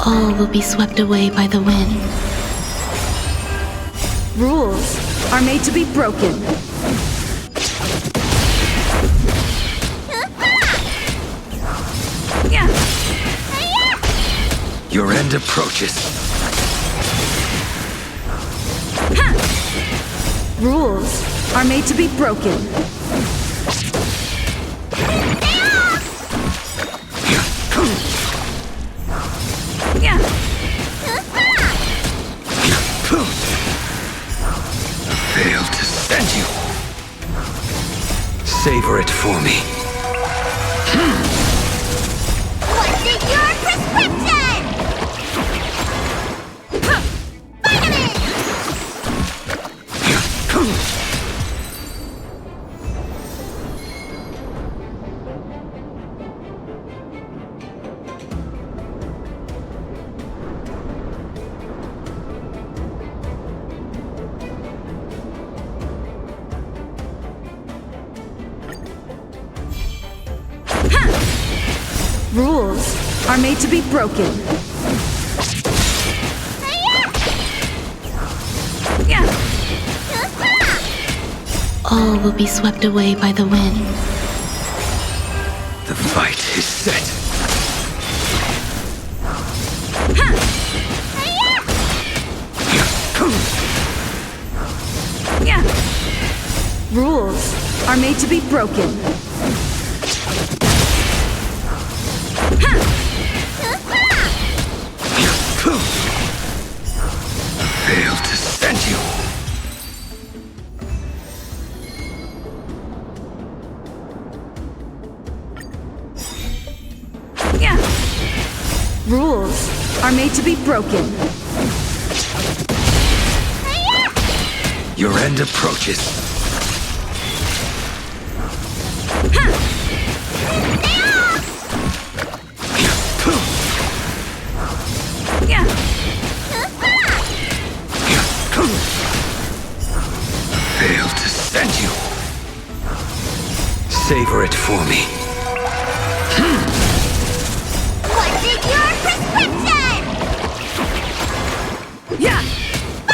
All will be swept away by the wind. Rules are made to be broken. Your end approaches. Rules are made to be broken. Failed to send you. Savor it for me. What's in your prescription? Vitamin! Rules are made to be broken. All will be swept away by the wind. The fight is set. Rules are made to be broken. Failed to send you. Rules are made to be broken. Your end approaches. Failed to send you. Savor it for me. What's in your prescription?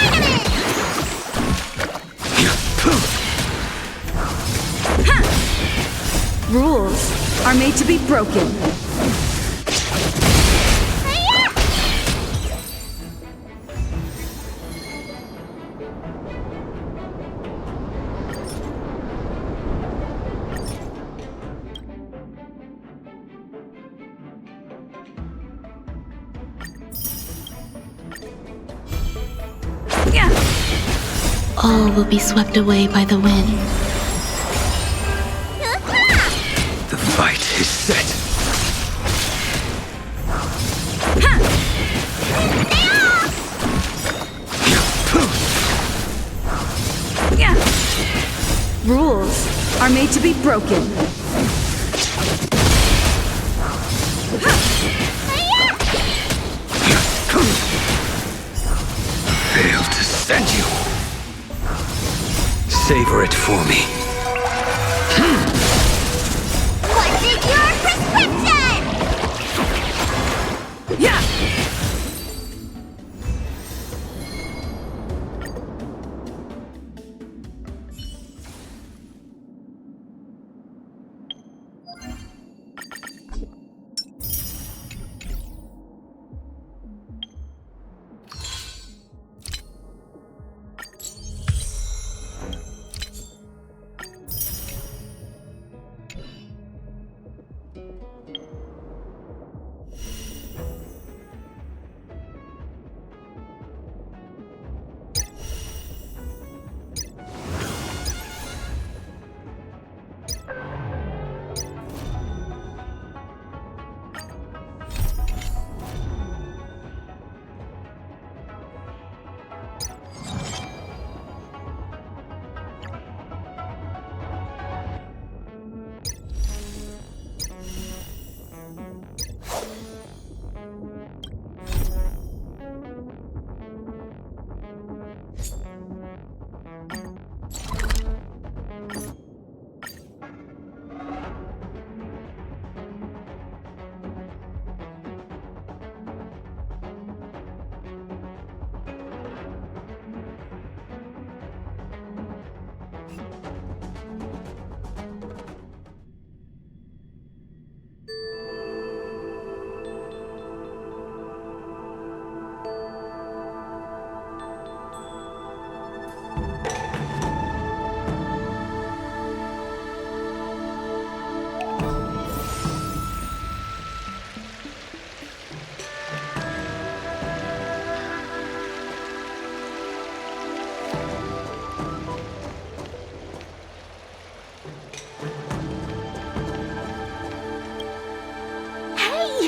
Vitamin! Rules are made to be broken. All will be swept away by the wind. The fight is set. Rules are made to be broken. Failed to send you. Savor it for me. What's in your prescription?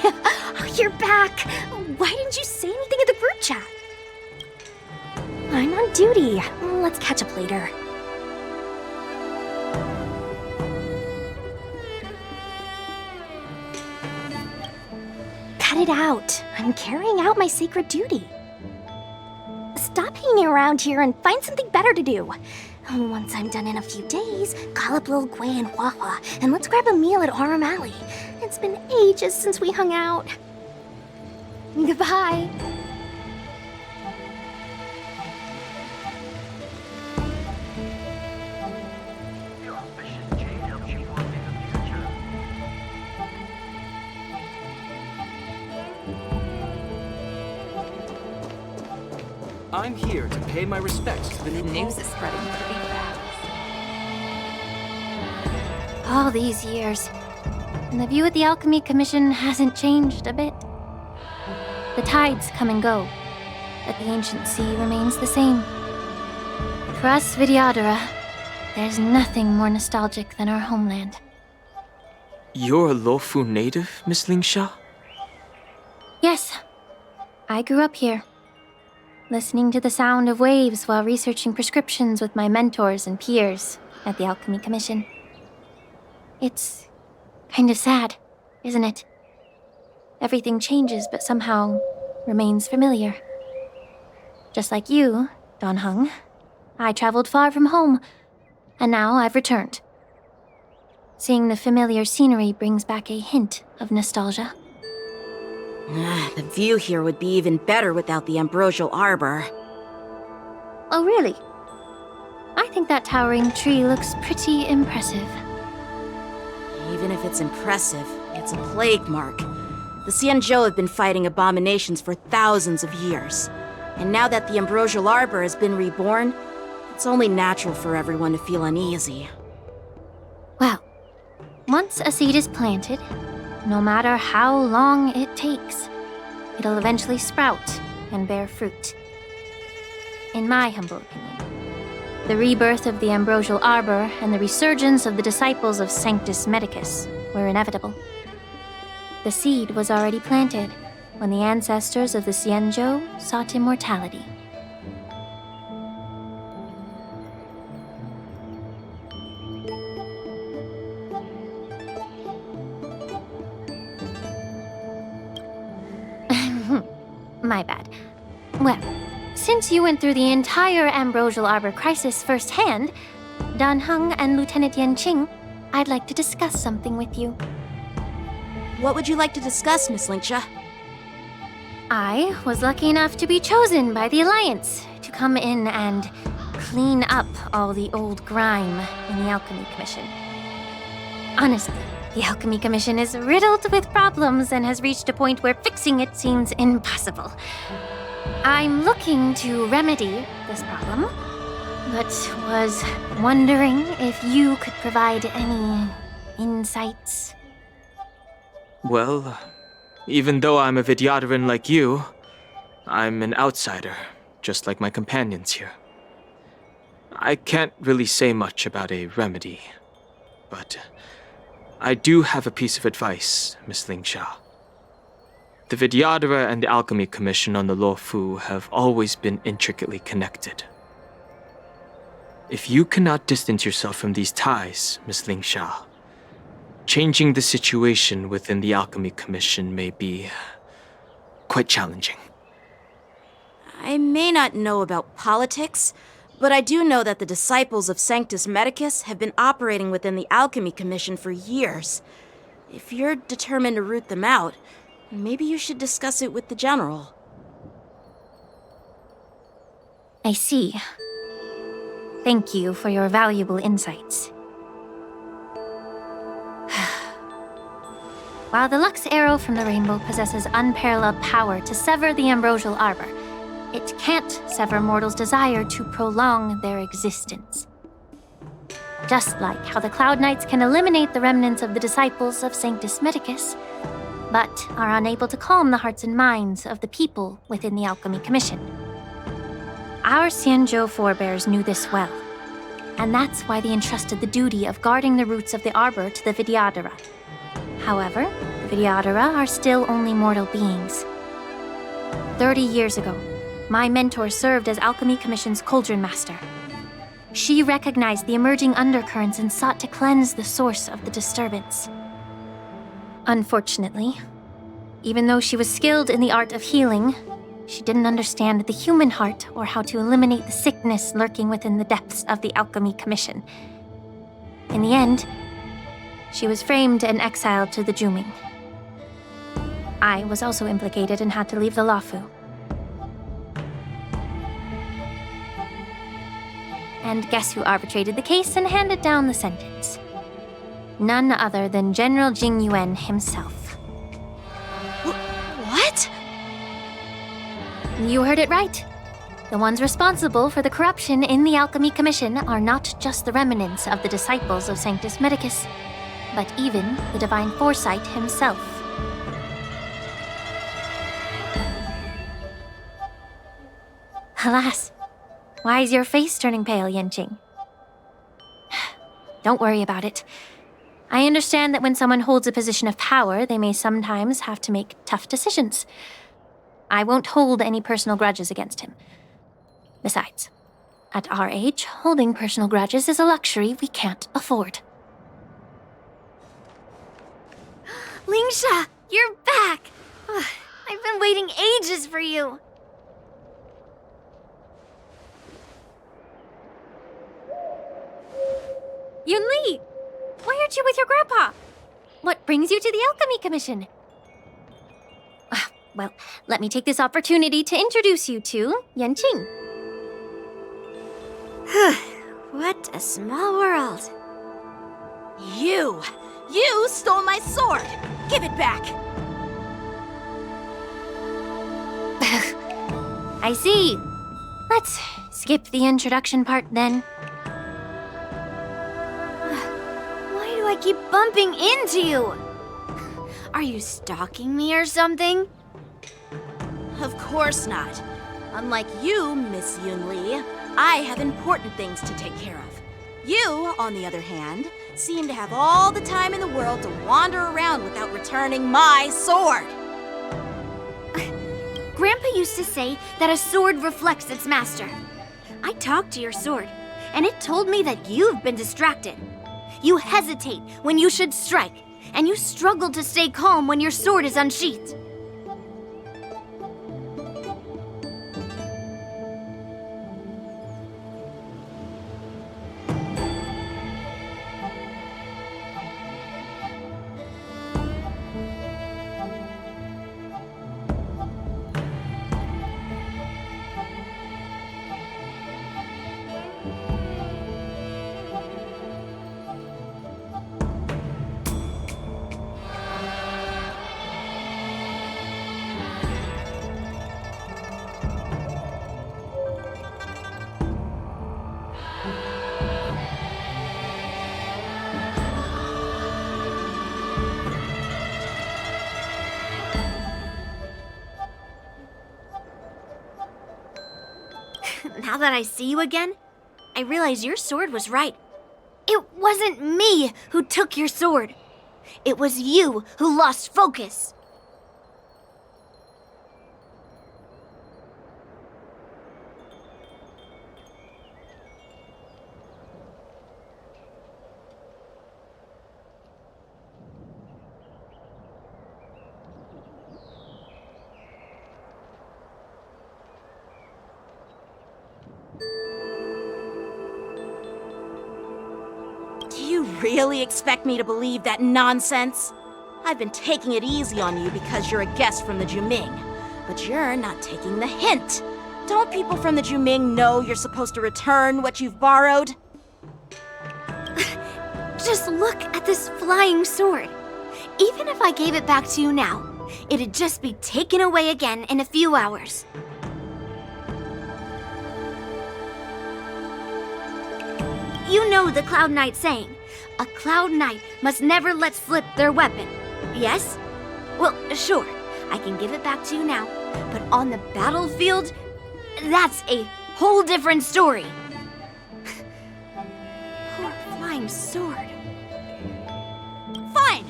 Oh, you're back! Why didn't you say anything in the group chat? I'm on duty. Let's catch up later. Cut it out. I'm carrying out my sacred duty. Stop hanging around here and find something better to do. Once I'm done in a few days, call up Lil Gwei and Hua and let's grab a meal at Aurum Alley. It's been ages since we hung out. Goodbye. I'm here to pay my respects to the new News is spreading pretty fast. All these years, and the view of the Alchemy Commission hasn't changed a bit. The tides come and go, but the ancient sea remains the same. For us Vidyadhara, there's nothing more nostalgic than our homeland. You're a Luofu native, Miss Lingsha? Yes, I grew up here, listening to the sound of waves while researching prescriptions with my mentors and peers at the Alchemy Commission. It's kind of sad, isn't it? Everything changes but somehow remains familiar. Just like you, Dan Heng, I traveled far from home, and now I've returned. Seeing the familiar scenery brings back a hint of nostalgia. The view here would be even better without the ambrosial arbor. Oh, really? I think that towering tree looks pretty impressive. Even if it's impressive, it's a plague mark. The Xianzhou have been fighting abominations for thousands of years. And now that the ambrosial arbor has been reborn, it's only natural for everyone to feel uneasy. Well, once a seed is planted, no matter how long it takes, it'll eventually sprout and bear fruit. In my humble opinion, the rebirth of the ambrosial arbor and the resurgence of the disciples of Sanctus Medicus were inevitable. The seed was already planted when the ancestors of the Xianzhou sought immortality. My bad. Well, since you went through the entire Ambrosial Arbor crisis firsthand, Dan Heng and Lieutenant Yanqing, I'd like to discuss something with you. What would you like to discuss, Miss Lingsha? I was lucky enough to be chosen by the Alliance to come in and clean up all the old grime in the Alchemy Commission. Honestly, the Alchemy Commission is riddled with problems and has reached a point where fixing it seems impossible. I'm looking to remedy this problem, but was wondering if you could provide any insights. Well, even though I'm a Vidyadharan like you, I'm an outsider, just like my companions here. I can't really say much about a remedy, but I do have a piece of advice, Miss Lingsha. The Vidyadhara and the Alchemy Commission on the Luofu have always been intricately connected. If you cannot distance yourself from these ties, Miss Lingsha, changing the situation within the Alchemy Commission may be quite challenging. I may not know about politics, but I do know that the disciples of Sanctus Medicus have been operating within the Alchemy Commission for years. If you're determined to root them out, maybe you should discuss it with the General. I see. Thank you for your valuable insights. While the Lux Arrow from the Rainbow possesses unparalleled power to sever the Ambrosial Arbor, it can't sever mortals' desire to prolong their existence. Just like how the Cloud Knights can eliminate the remnants of the disciples of Sanctus Medicus, but are unable to calm the hearts and minds of the people within the Alchemy Commission. Our Xianzhou forebears knew this well, and that's why they entrusted the duty of guarding the roots of the arbor to the Vidyadhara. However, the Vidyadhara are still only mortal beings. 30 years ago, my mentor served as Alchemy Commission's Cauldron Master. She recognized the emerging undercurrents and sought to cleanse the source of the disturbance. Unfortunately, even though she was skilled in the art of healing, she didn't understand the human heart or how to eliminate the sickness lurking within the depths of the Alchemy Commission. In the end, she was framed and exiled to the Juming. I was also implicated and had to leave the Lafu. And guess who arbitrated the case and handed down the sentence? None other than General Jing Yuan himself. What? You heard it right. The ones responsible for the corruption in the Alchemy Commission are not just the remnants of the disciples of Sanctus Medicus, but even the Divine Foresight himself. Alas, why is your face turning pale, Yanqing? Don't worry about it. I understand that when someone holds a position of power, they may sometimes have to make tough decisions. I won't hold any personal grudges against him. Besides, at our age, holding personal grudges is a luxury we can't afford. Lingsha, you're back! I've been waiting ages for you. Yunli! Why aren't you with your grandpa? What brings you to the Alchemy Commission? Well, let me take this opportunity to introduce you to Yanqing. What a small world. You stole my sword! Give it back! I see. Let's skip the introduction part then. Why do I keep bumping into you? Are you stalking me or something? Of course not. Unlike you, Miss Yunli, I have important things to take care of. You, on the other hand, seem to have all the time in the world to wander around without returning my sword. Grandpa used to say that a sword reflects its master. I talked to your sword, and it told me that you've been distracted. You hesitate when you should strike, and you struggle to stay calm when your sword is unsheathed. Now that I see you again, I realize your sword was right. It wasn't me who took your sword. It was you who lost focus. Do you really expect me to believe that nonsense? I've been taking it easy on you because you're a guest from the Juming, but you're not taking the hint. Don't people from the Juming know you're supposed to return what you've borrowed? Just look at this flying sword. Even if I gave it back to you now, it'd just be taken away again in a few hours. You know the Cloud Knight saying, a Cloud Knight must never let slip their weapon. Yes? Well, sure, I can give it back to you now, but on the battlefield, that's a whole different story. Poor flying sword. Fine!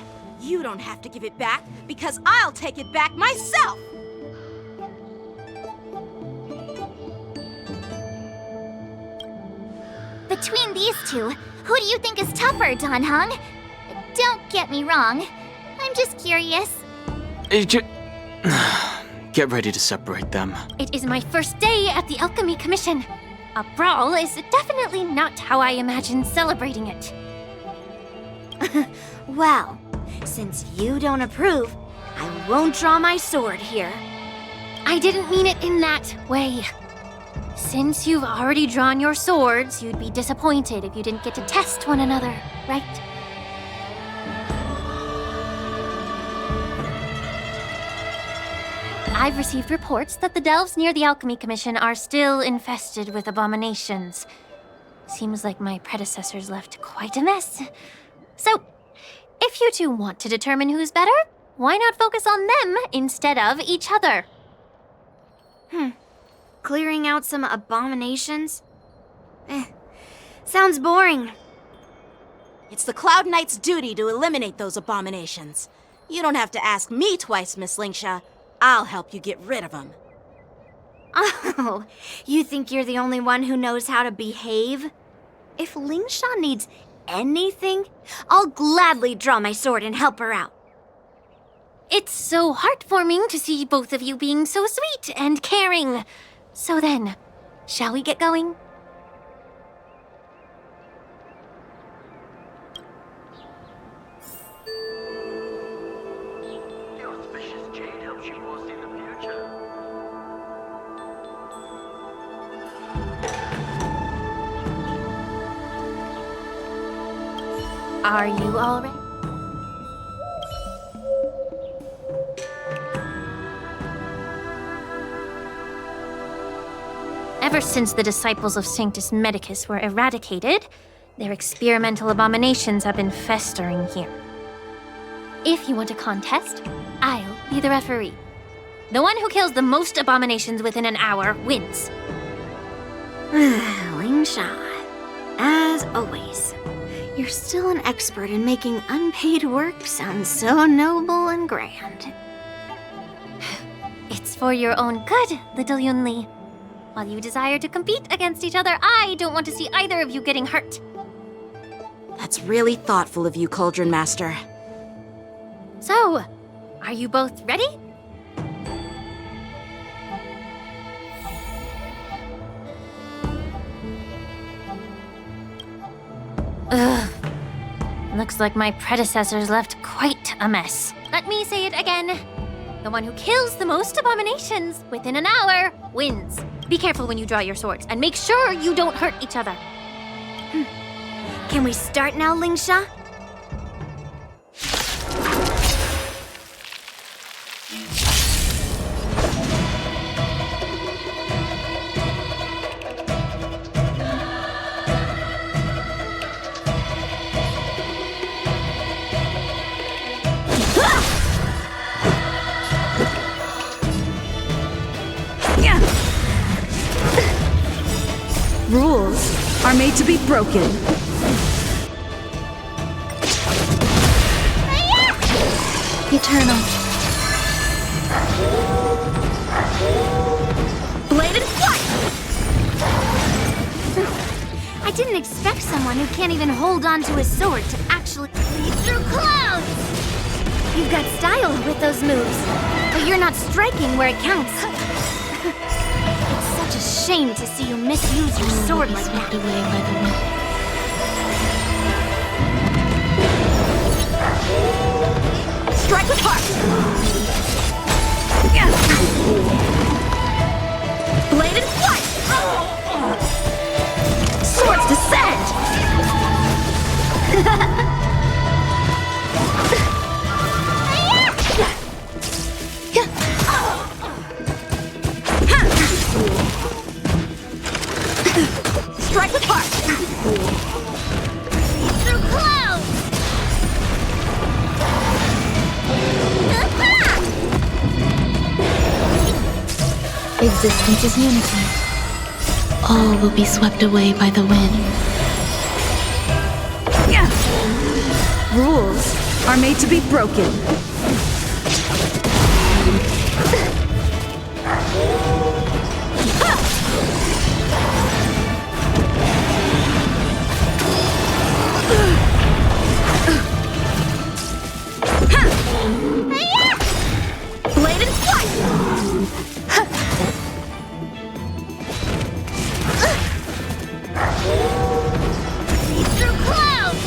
You don't have to give it back, because I'll take it back myself! Between these two, who do you think is tougher, Dan Heng? Don't get me wrong. I'm just curious. Get ready to separate them. It is my first day at the Alchemy Commission. A brawl is definitely not how I imagined celebrating it. Well, since you don't approve, I won't draw my sword here. I didn't mean it in that way. Since you've already drawn your swords, you'd be disappointed if you didn't get to test one another, right? I've received reports that the delves near the Alchemy Commission are still infested with abominations. Seems like my predecessors left quite a mess. So, if you two want to determine who's better, why not focus on them instead of each other? Clearing out some abominations? Sounds boring. It's the Cloud Knight's duty to eliminate those abominations. You don't have to ask me twice, Miss Lingsha. I'll help you get rid of them. Oh, you think you're the only one who knows how to behave? If Lingsha needs anything, I'll gladly draw my sword and help her out. It's so heartwarming to see both of you being so sweet and caring. So then, shall we get going? The auspicious jade helps you foresee the future. Are you all ready? Ever since the disciples of Sanctus Medicus were eradicated, their experimental abominations have been festering here. If you want a contest, I'll be the referee. The one who kills the most abominations within an hour wins. Lingsha, as always, you're still an expert in making unpaid work sound so noble and grand. It's for your own good, little Yunli. While you desire to compete against each other, I don't want to see either of you getting hurt. That's really thoughtful of you, Cauldron Master. So, are you both ready? Ugh. Looks like my predecessors left quite a mess. Let me say it again. The one who kills the most abominations within an hour wins. Be careful when you draw your swords, and make sure you don't hurt each other. Can we start now, Lingsha? Rules are made to be broken. Eternal. Bladed flight! I didn't expect someone who can't even hold on to his sword to actually lead through clouds! You've got style with those moves, but you're not striking where it counts. It's such a shame to see you misuse your sword like that. Swept away by the wind. Strike with heart! Bladed flight! Swords descend! Strike with heart! Through clouds! Existence is unity. All will be swept away by the wind. Rules are made to be broken. Blade and flight! Through clouds!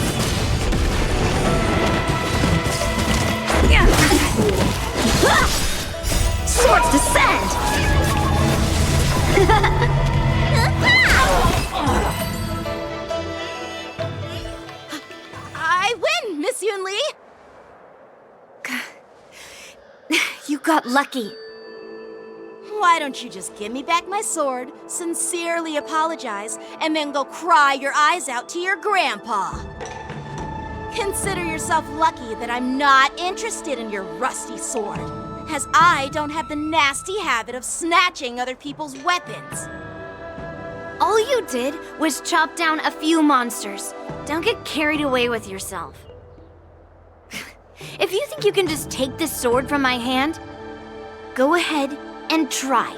Swords descend! I win, Miss Yunli! You got lucky. Why don't you just give me back my sword, sincerely apologize, and then go cry your eyes out to your grandpa? Consider yourself lucky that I'm not interested in your rusty sword, as I don't have the nasty habit of snatching other people's weapons. All you did was chop down a few monsters. Don't get carried away with yourself. If you think you can just take this sword from my hand, go ahead and try.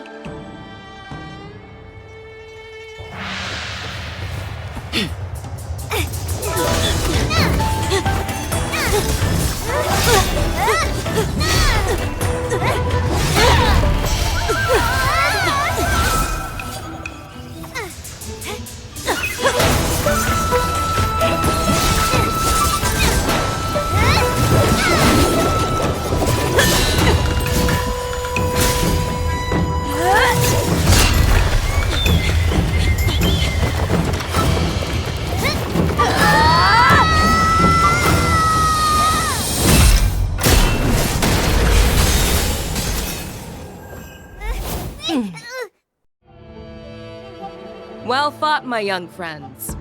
Well fought, my young friends.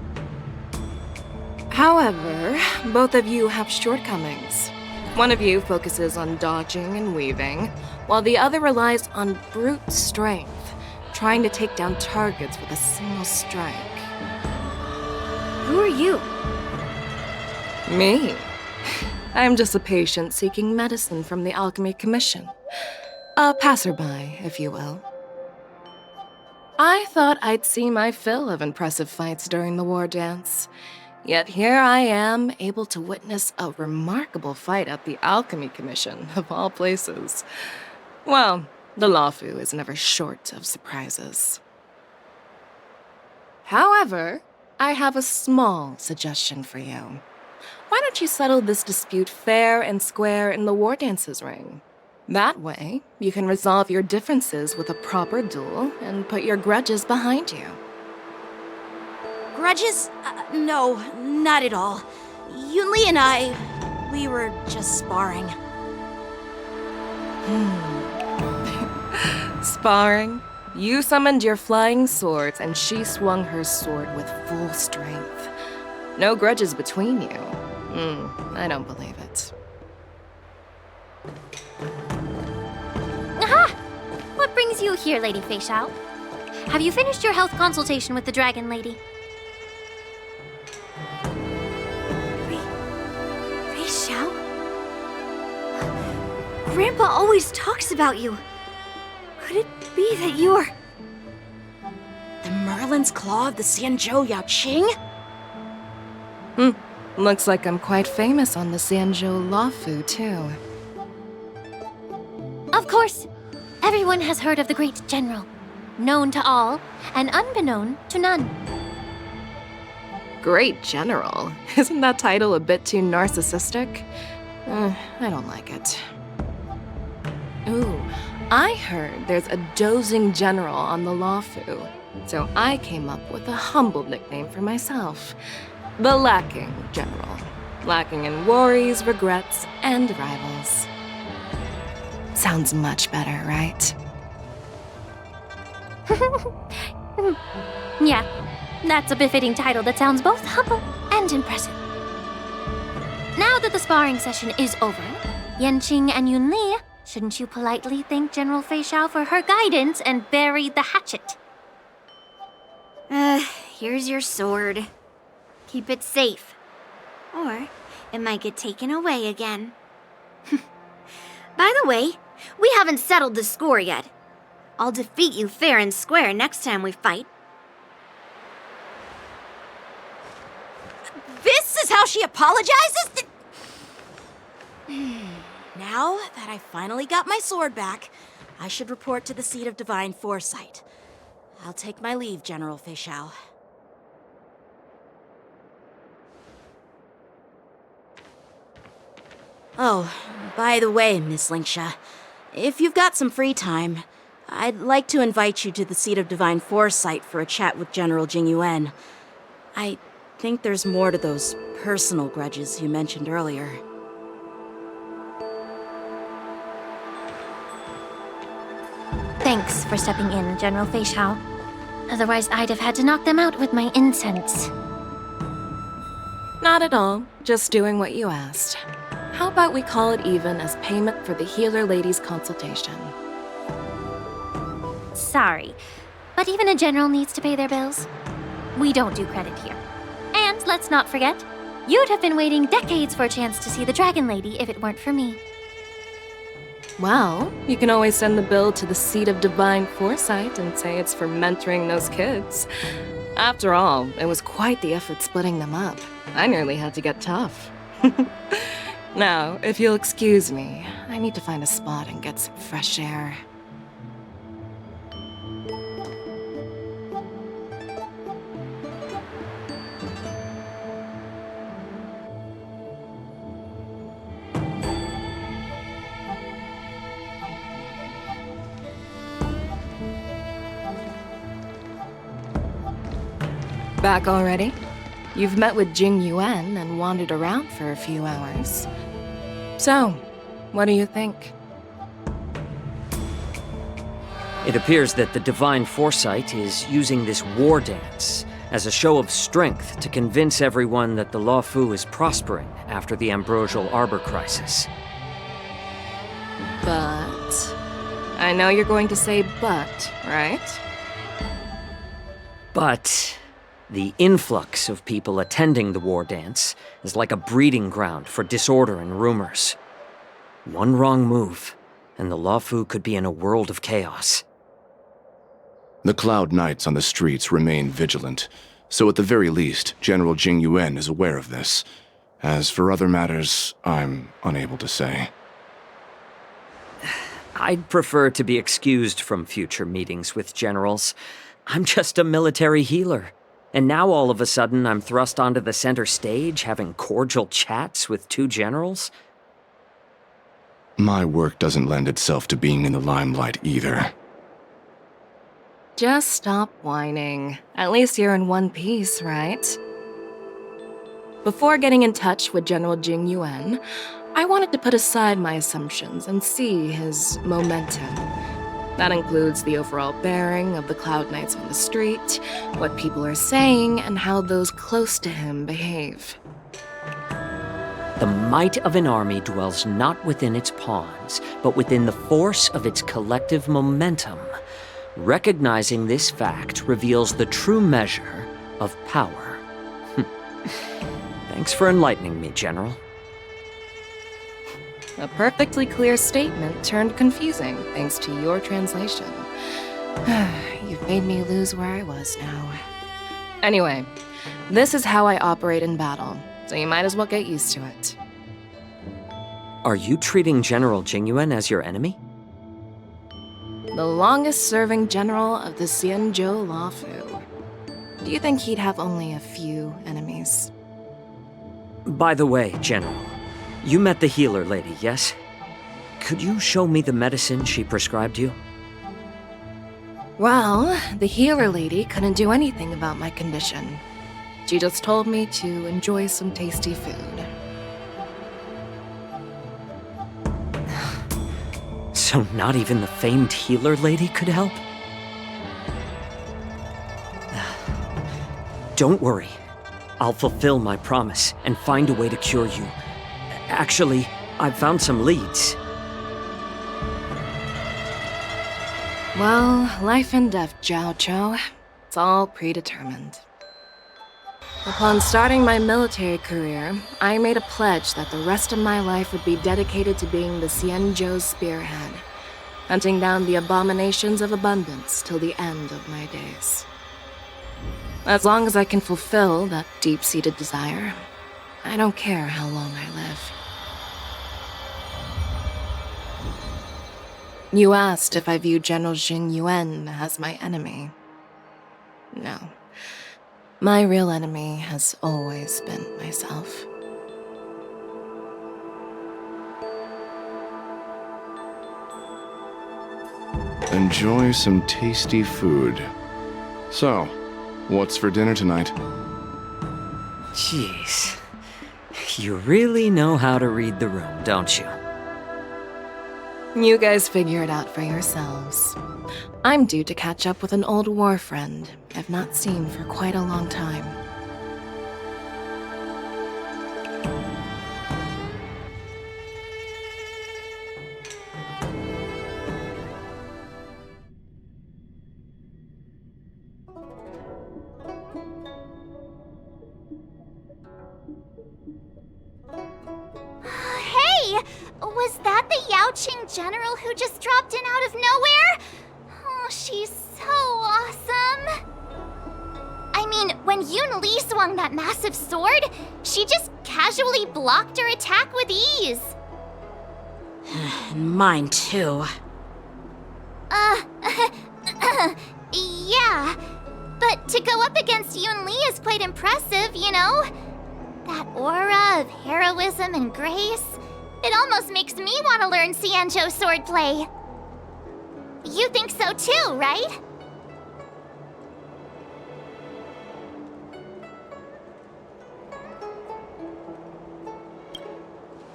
However, both of you have shortcomings. One of you focuses on dodging and weaving, while the other relies on brute strength, trying to take down targets with a single strike. Who are you? Me? I'm just a patient seeking medicine from the Alchemy Commission. A passerby, if you will. I thought I'd see my fill of impressive fights during the war dance. Yet here I am, able to witness a remarkable fight at the Alchemy Commission, of all places. Well, the Lawfu is never short of surprises. However, I have a small suggestion for you. Why don't you settle this dispute fair and square in the war dance's ring? That way, you can resolve your differences with a proper duel and put your grudges behind you. Grudges? No, not at all. Yunli and I, we were just sparring. Sparring? You summoned your flying swords and she swung her sword with full strength. No grudges between you. I don't believe it. Aha! What brings you here, Lady Fei Xiao? Have you finished your health consultation with the Dragon Lady? Fei Xiao? Grandpa always talks about you. Could it be that you're... The Merlin's Claw of the Xianzhou Yaoqing? Looks like I'm quite famous on the Xianzhou Lawfu, too. Of course. Everyone has heard of the great general. Known to all, and unbeknown to none. Great General? Isn't that title a bit too narcissistic? I don't like it. Ooh, I heard there's a dozing general on the Lawfu, so I came up with a humble nickname for myself. The Lacking General. Lacking in worries, regrets, and rivals. Sounds much better, right? Yeah, that's a befitting title that sounds both humble and impressive. Now that the sparring session is over, Yanqing and Yunli, shouldn't you politely thank General Fei Xiao for her guidance and bury the hatchet? Here's your sword. Keep it safe. Or, it might get taken away again. By the way, we haven't settled the score yet. I'll defeat you fair and square next time we fight. This is how she apologizes? Now that I finally got my sword back, I should report to the seat of divine foresight. I'll take my leave, General Feixiao. Oh, by the way, Miss Linksha, if you've got some free time, I'd like to invite you to the seat of divine foresight for a chat with General Jingyuan. I think there's more to those personal grudges you mentioned earlier. Thanks for stepping in, General Feixiao. Otherwise, I'd have had to knock them out with my incense. Not at all. Just doing what you asked. How about we call it even as payment for the healer lady's consultation? Sorry, but even a general needs to pay their bills. We don't do credit here. And let's not forget, you'd have been waiting decades for a chance to see the Dragon Lady if it weren't for me. Well, you can always send the bill to the seat of divine foresight and say it's for mentoring those kids. After all, it was quite the effort splitting them up. I nearly had to get tough. Now, if you'll excuse me, I need to find a spot and get some fresh air. Back already? You've met with Jing Yuan and wandered around for a few hours. So, what do you think? It appears that the Divine Foresight is using this war dance as a show of strength to convince everyone that the Luofu is prospering after the Ambrosial Arbor crisis. But... I know you're going to say but, right? But the influx of people attending the war dance is like a breeding ground for disorder and rumors. One wrong move, and the Luofu could be in a world of chaos. The Cloud Knights on the streets remain vigilant, so at the very least, General Jing Yuan is aware of this. As for other matters, I'm unable to say. I'd prefer to be excused from future meetings with generals. I'm just a military healer. And now all of a sudden I'm thrust onto the center stage having cordial chats with two generals? My work doesn't lend itself to being in the limelight either. Just stop whining. At least you're in one piece, right? Before getting in touch with General Jing Yuan, I wanted to put aside my assumptions and see his momentum. That includes the overall bearing of the Cloud Knights on the street, what people are saying, and how those close to him behave. The might of an army dwells not within its pawns, but within the force of its collective momentum. Recognizing this fact reveals the true measure of power. Thanks for enlightening me, General. A perfectly clear statement turned confusing thanks to your translation. You've made me lose where I was now. Anyway, this is how I operate in battle, so you might as well get used to it. Are you treating General Jingyuan as your enemy? The longest-serving general of the Xianzhou Luofu. Do you think he'd have only a few enemies? By the way, General, you met the healer lady, yes? Could you show me the medicine she prescribed you? Well, the healer lady couldn't do anything about my condition. She just told me to enjoy some tasty food. So not even the famed healer lady could help? Don't worry. I'll fulfill my promise and find a way to cure you. Actually, I've found some leads. Well, life and death, Jiao Chou. It's all predetermined. Upon starting my military career, I made a pledge that the rest of my life would be dedicated to being the Xianzhou's spearhead, hunting down the abominations of abundance till the end of my days. As long as I can fulfill that deep-seated desire, I don't care how long I live. You asked if I view General Jing Yuan as my enemy. No. My real enemy has always been myself. Enjoy some tasty food. So, what's for dinner tonight? Jeez. You really know how to read the room, don't you? You guys figure it out for yourselves. I'm due to catch up with an old war friend I've not seen for quite a long time. Hey! Was that the Yaoqing general who just dropped in out of nowhere? Oh, she's so awesome! I mean, when Yun Li swung that massive sword, she just casually blocked her attack with ease. Mine too. Yeah. But to go up against Yun Li is quite impressive, you know? That aura of heroism and grace, it almost makes me want to learn Xianzhou swordplay. You think so too, right?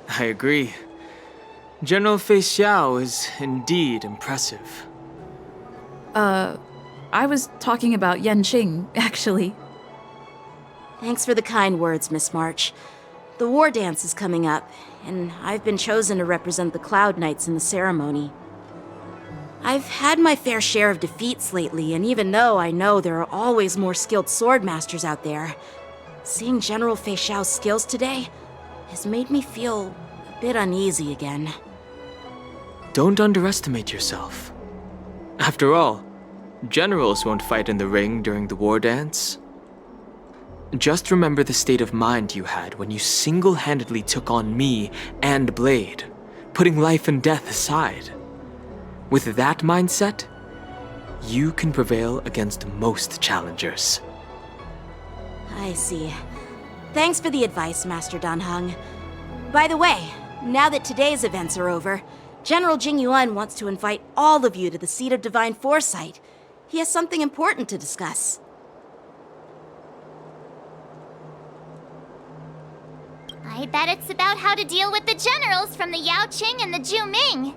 I agree. General Fei Xiao is indeed impressive. I was talking about Yanqing, actually. Thanks for the kind words, Miss March. The war dance is coming up, and I've been chosen to represent the Cloud Knights in the ceremony. I've had my fair share of defeats lately, and even though I know there are always more skilled swordmasters out there, seeing General Fei Xiao's skills today has made me feel a bit uneasy again. Don't underestimate yourself. After all, generals won't fight in the ring during the war dance. Just remember the state of mind you had when you single-handedly took on me and Blade, putting life and death aside. With that mindset, you can prevail against most challengers. I see. Thanks for the advice, Master Dan Heng. By the way, now that today's events are over, General Jing Yuan wants to invite all of you to the Seat of Divine Foresight. He has something important to discuss. I bet it's about how to deal with the generals from the Yaoqing and the Zhuming.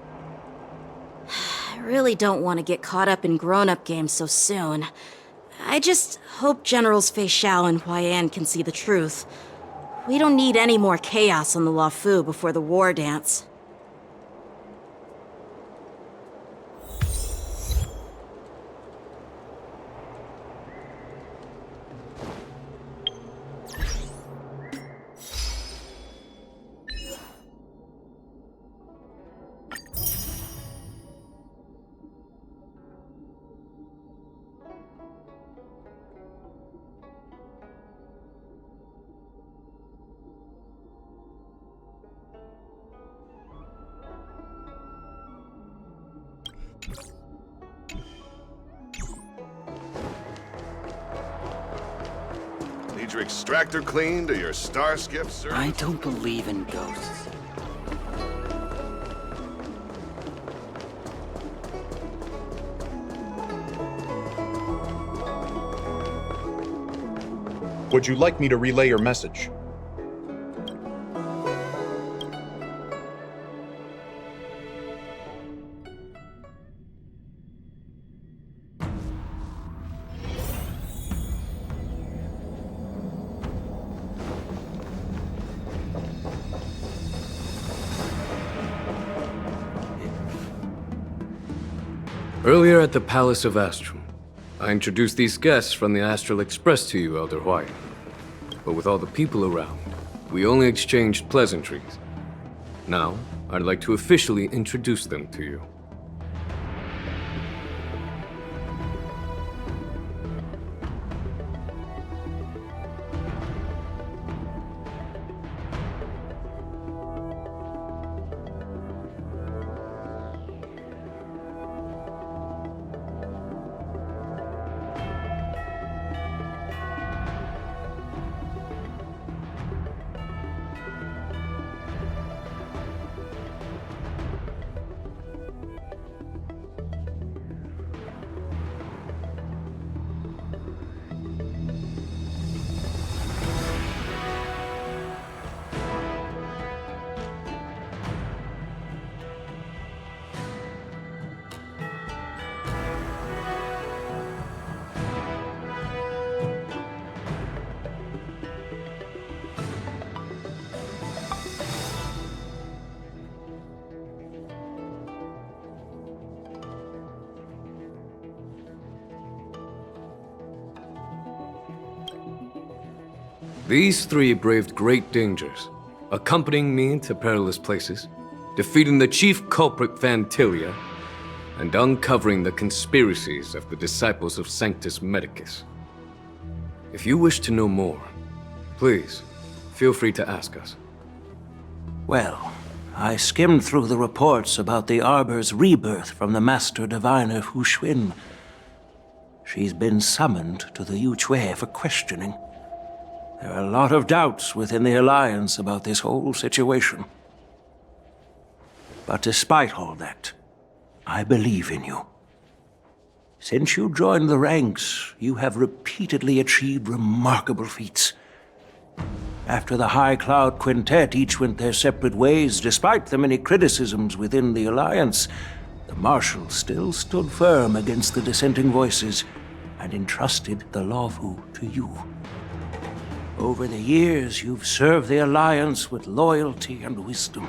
I really don't want to get caught up in grown-up games so soon. I just hope Generals Fei Xiao and Huaiyan can see the truth. We don't need any more chaos on the Luofu before the war dance. Need your extractor cleaned or your star skip, sir? I don't believe in ghosts. Would you like me to relay your message? Earlier at the Palace of Astral, I introduced these guests from the Astral Express to you, Elder Huai. but with all the people around, we only exchanged pleasantries. Now, I'd like to officially introduce them to you. These three braved great dangers, accompanying me to perilous places, defeating the chief culprit Vantilia, and uncovering the conspiracies of the disciples of Sanctus Medicus. If you wish to know more, please, feel free to ask us. Well, I skimmed through the reports about the Arbor's rebirth from the Master Diviner Hu Xuan. She's been summoned to the Yu Chui for questioning. There are a lot of doubts within the Alliance about this whole situation. But despite all that, I believe in you. Since you joined the ranks, you have repeatedly achieved remarkable feats. After the High Cloud Quintet each went their separate ways, despite the many criticisms within the Alliance, the Marshal still stood firm against the dissenting voices and entrusted the Lawfu to you. Over the years, you've served the Alliance with loyalty and wisdom.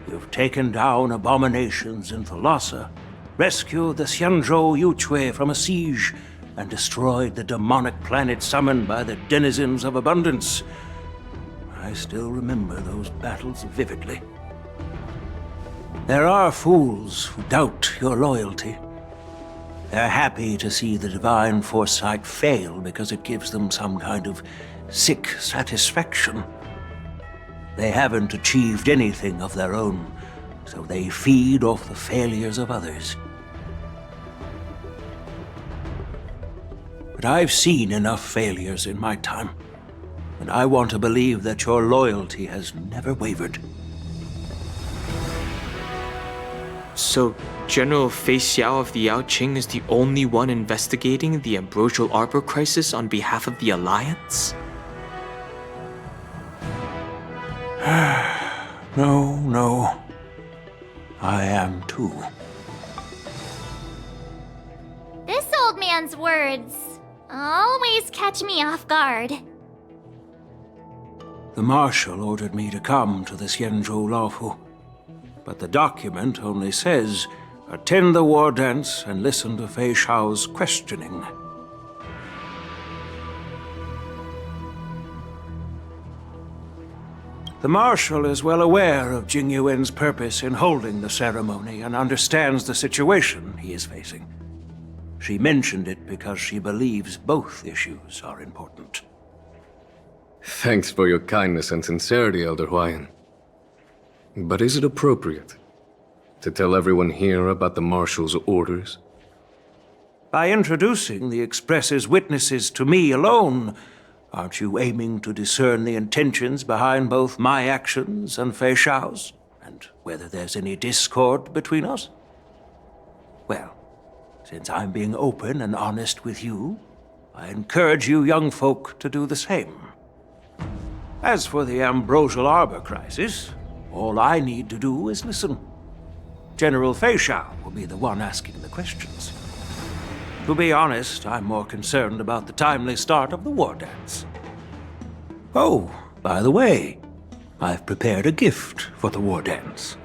You've taken down abominations in Thalassa, rescued the Xianzhou Yu Chui from a siege, and destroyed the demonic planet summoned by the denizens of abundance. I still remember those battles vividly. There are fools who doubt your loyalty. They're happy to see the divine foresight fail because it gives them some kind of sick satisfaction. They haven't achieved anything of their own, so they feed off the failures of others. But I've seen enough failures in my time, and I want to believe that your loyalty has never wavered. So, General Fei Xiao of the Yaoqing is the only one investigating the Ambrosial Arbor crisis on behalf of the Alliance? No. I am too. This old man's words always catch me off guard. The Marshal ordered me to come to the Xianzhou Lawfu, but the document only says, attend the war dance and listen to Fei Xiao's questioning. The Marshal is well aware of Jing Yuan's purpose in holding the ceremony and understands the situation he is facing. She mentioned it because she believes both issues are important. Thanks for your kindness and sincerity, Elder Huayan. But is it appropriate to tell everyone here about the Marshal's orders? By introducing the Express's witnesses to me alone, aren't you aiming to discern the intentions behind both my actions and Fei Xiao's, and whether there's any discord between us? Well, since I'm being open and honest with you, I encourage you young folk to do the same. As for the Ambrosial Arbor crisis, all I need to do is listen. General Fei Xiao will be the one asking the questions. To be honest, I'm more concerned about the timely start of the war dance. Oh, by the way, I've prepared a gift for the war dance.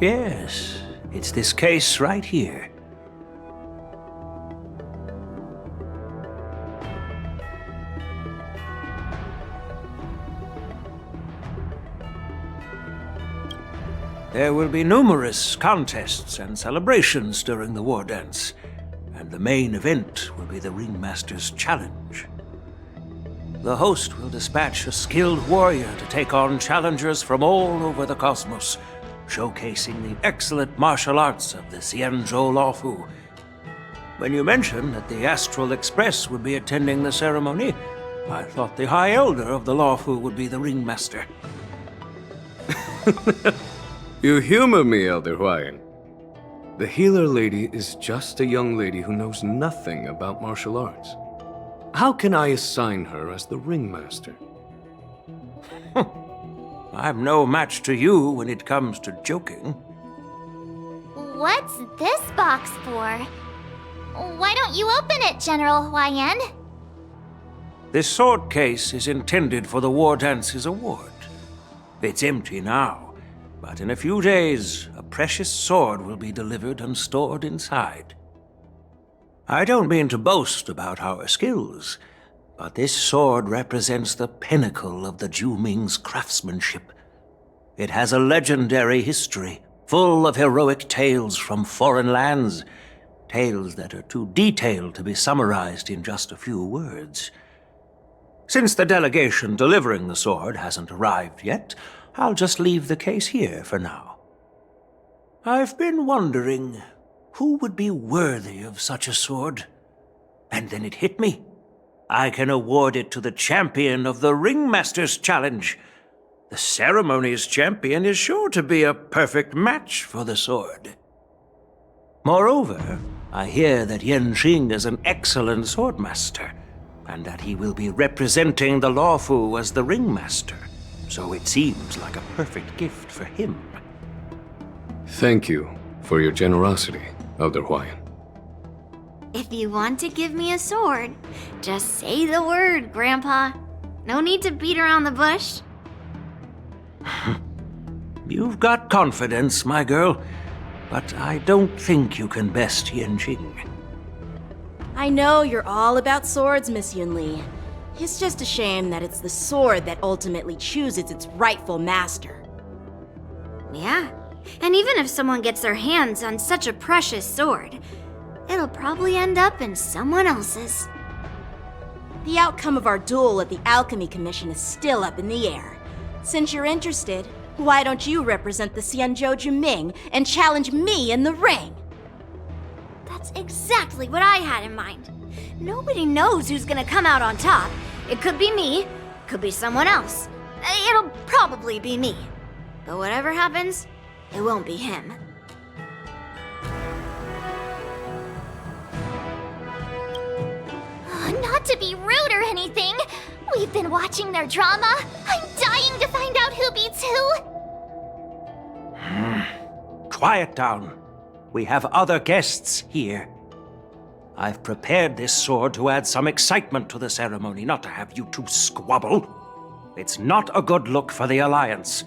Yes, it's this case right here. There will be numerous contests and celebrations during the war dance, and the main event will be the Ringmaster's Challenge. The host will dispatch a skilled warrior to take on challengers from all over the cosmos, showcasing the excellent martial arts of the Xianzhou Lawfu. When you mentioned that the Astral Express would be attending the ceremony, I thought the High Elder of the Lawfu would be the Ringmaster. You humor me, Elder Huayan. The healer lady is just a young lady who knows nothing about martial arts. How can I assign her as the ringmaster? I'm no match to you when it comes to joking. What's this box for? Why don't you open it, General Huayan? This sword case is intended for the War Dance's award. It's empty now. But in a few days, a precious sword will be delivered and stored inside. I don't mean to boast about our skills, but this sword represents the pinnacle of the Zhu-Ming's craftsmanship. It has a legendary history, full of heroic tales from foreign lands, tales that are too detailed to be summarized in just a few words. Since the delegation delivering the sword hasn't arrived yet, I'll just leave the case here for now. I've been wondering who would be worthy of such a sword. And then it hit me. I can award it to the champion of the Ringmaster's Challenge. The ceremony's champion is sure to be a perfect match for the sword. Moreover, I hear that Yanqing is an excellent swordmaster, and that he will be representing the Lawfu as the Ringmaster. So it seems like a perfect gift for him. Thank you for your generosity, Elder Huayan. If you want to give me a sword, just say the word, Grandpa. No need to beat around the bush. You've got confidence, my girl, but I don't think you can best Yanqing. I know you're all about swords, Miss Yunli. It's just a shame that it's the sword that ultimately chooses its rightful master. Yeah, and even if someone gets their hands on such a precious sword, it'll probably end up in someone else's. The outcome of our duel at the Alchemy Commission is still up in the air. Since you're interested, why don't you represent the Xianzhou Juming and challenge me in the ring? That's exactly what I had in mind. Nobody knows who's gonna come out on top. It could be me, could be someone else. It'll probably be me. But whatever happens, it won't be him. Not to be rude or anything, we've been watching their drama. I'm dying to find out who beats who. Quiet down. We have other guests here. I've prepared this sword to add some excitement to the ceremony, not to have you two squabble. It's not a good look for the Alliance.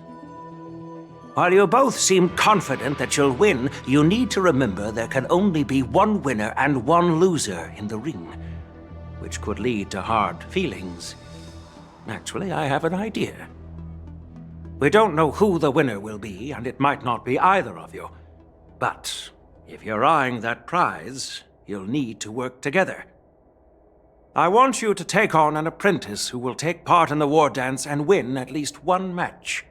While you both seem confident that you'll win, you need to remember there can only be one winner and one loser in the ring, which could lead to hard feelings. Actually, I have an idea. We don't know who the winner will be, and it might not be either of you. But if you're eyeing that prize, you'll need to work together. I want you to take on an apprentice who will take part in the war dance and win at least one match.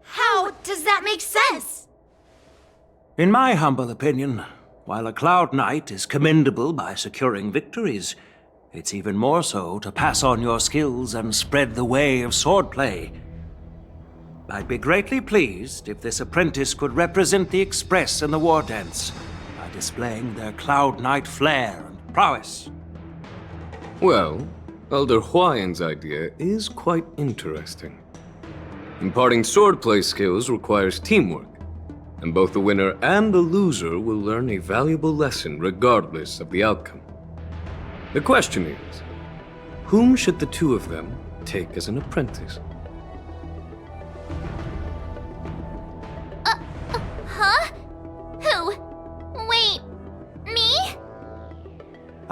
How does that make sense? In my humble opinion, while a Cloud Knight is commendable by securing victories, it's even more so to pass on your skills and spread the way of swordplay. I'd be greatly pleased if this apprentice could represent the Express in the war dance by displaying their Cloud Knight flair and prowess. Well, Elder Huayan's idea is quite interesting. Imparting swordplay skills requires teamwork, and both the winner and the loser will learn a valuable lesson regardless of the outcome. The question is, whom should the two of them take as an apprentice?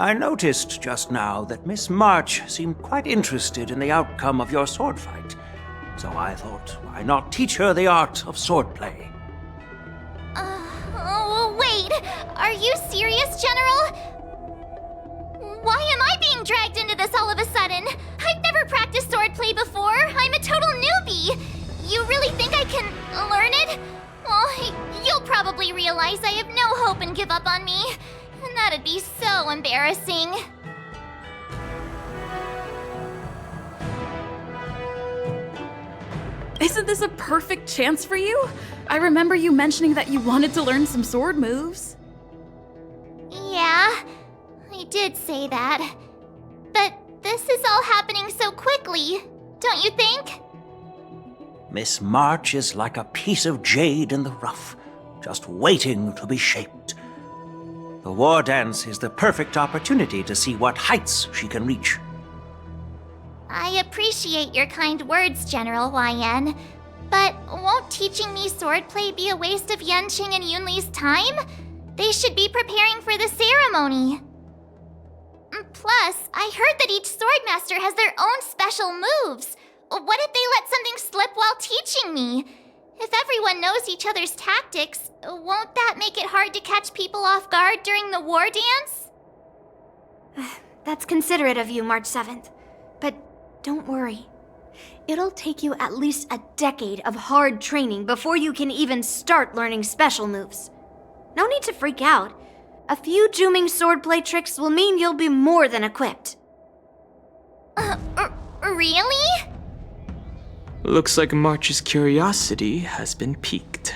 I noticed just now that Miss March seemed quite interested in the outcome of your sword fight. So I thought, why not teach her the art of swordplay? Oh, wait! Are you serious, General? Why am I being dragged into this all of a sudden? I've never practiced swordplay before. I'm a total newbie. You really think I can learn it? Well, you'll probably realize I have no hope and give up on me. And that'd be so embarrassing. Isn't this a perfect chance for you? I remember you mentioning that you wanted to learn some sword moves. Yeah, I did say that. But this is all happening so quickly, don't you think? Miss March is like a piece of jade in the rough, just waiting to be shaped. The war dance is the perfect opportunity to see what heights she can reach. I appreciate your kind words, General YN. But won't teaching me swordplay be a waste of Yanqing and Yunli's time? They should be preparing for the ceremony. Plus, I heard that each swordmaster has their own special moves. What if they let something slip while teaching me? If everyone knows each other's tactics, won't that make it hard to catch people off guard during the war dance? That's considerate of you, March 7th. But don't worry. It'll take you at least a decade of hard training before you can even start learning special moves. No need to freak out. A few Juming swordplay tricks will mean you'll be more than equipped. Really? Looks like March's curiosity has been piqued.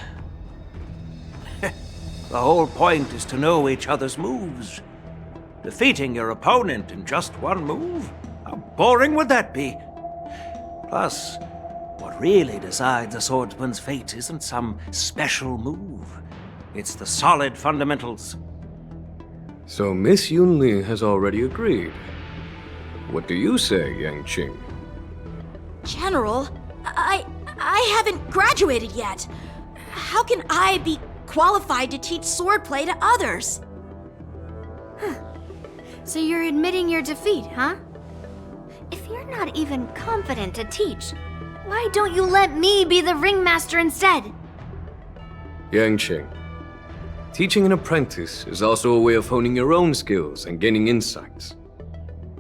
The whole point is to know each other's moves. Defeating your opponent in just one move? How boring would that be? Plus, what really decides a swordsman's fate isn't some special move. It's the solid fundamentals. So Miss Yunli has already agreed. What do you say, Yanqing? General, I haven't graduated yet. How can I be qualified to teach swordplay to others? So you're admitting your defeat, huh? If you're not even confident to teach, why don't you let me be the ringmaster instead? Yanqing, teaching an apprentice is also a way of honing your own skills and gaining insights.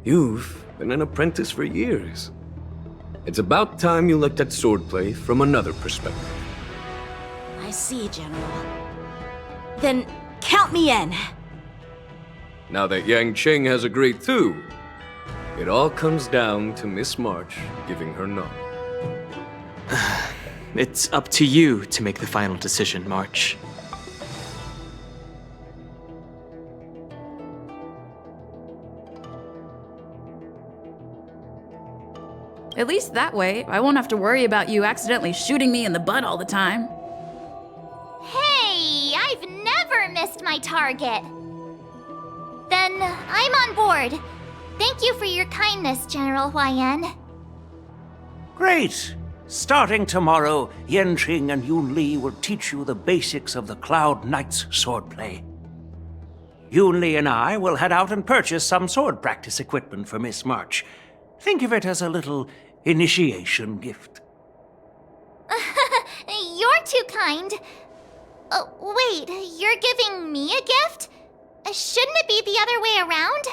You've been an apprentice for years. It's about time you looked at swordplay from another perspective. I see, General. Then count me in. Now that Yanqing has agreed too, it all comes down to Miss March giving her nod. It's up to you to make the final decision, March. At least that way, I won't have to worry about you accidentally shooting me in the butt all the time. Hey, I've never missed my target. Then I'm on board. Thank you for your kindness, General YN. Great! Starting tomorrow, Yanqing and Yunli will teach you the basics of the Cloud Knight's swordplay. Yunli and I will head out and purchase some sword practice equipment for Miss March. Think of it as a little initiation gift. You're too kind. Wait, you're giving me a gift? Shouldn't it be the other way around?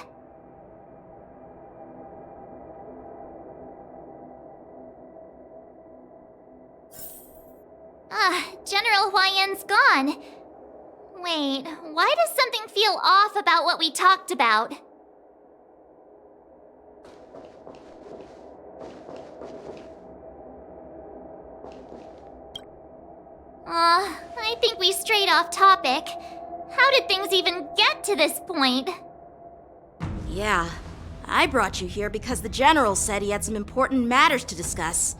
General YN's gone. Wait, why does something feel off about what we talked about? I think we strayed off topic. How did things even get to this point? Yeah, I brought you here because the General said he had some important matters to discuss.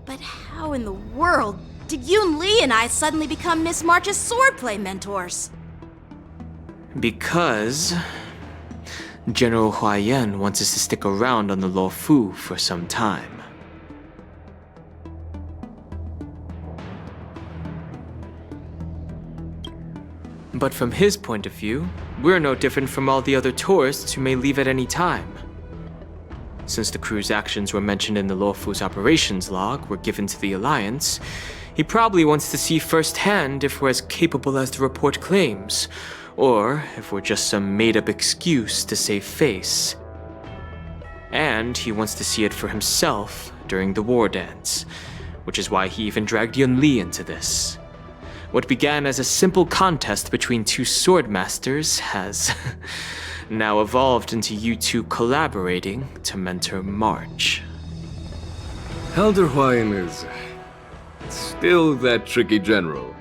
But how in the world did Yunli and I suddenly become Miss March's swordplay mentors? Because General Huaiyan wants us to stick around on the Luofu for some time. But from his point of view, we're no different from all the other tourists who may leave at any time. Since the crew's actions were mentioned in the Luofu's operations log were given to the Alliance, he probably wants to see firsthand if we're as capable as the report claims, or if we're just some made-up excuse to save face. And he wants to see it for himself during the war dance, which is why he even dragged Yun Li into this. What began as a simple contest between two sword masters has now evolved into you two collaborating to mentor March. Elder Huayan is still that tricky general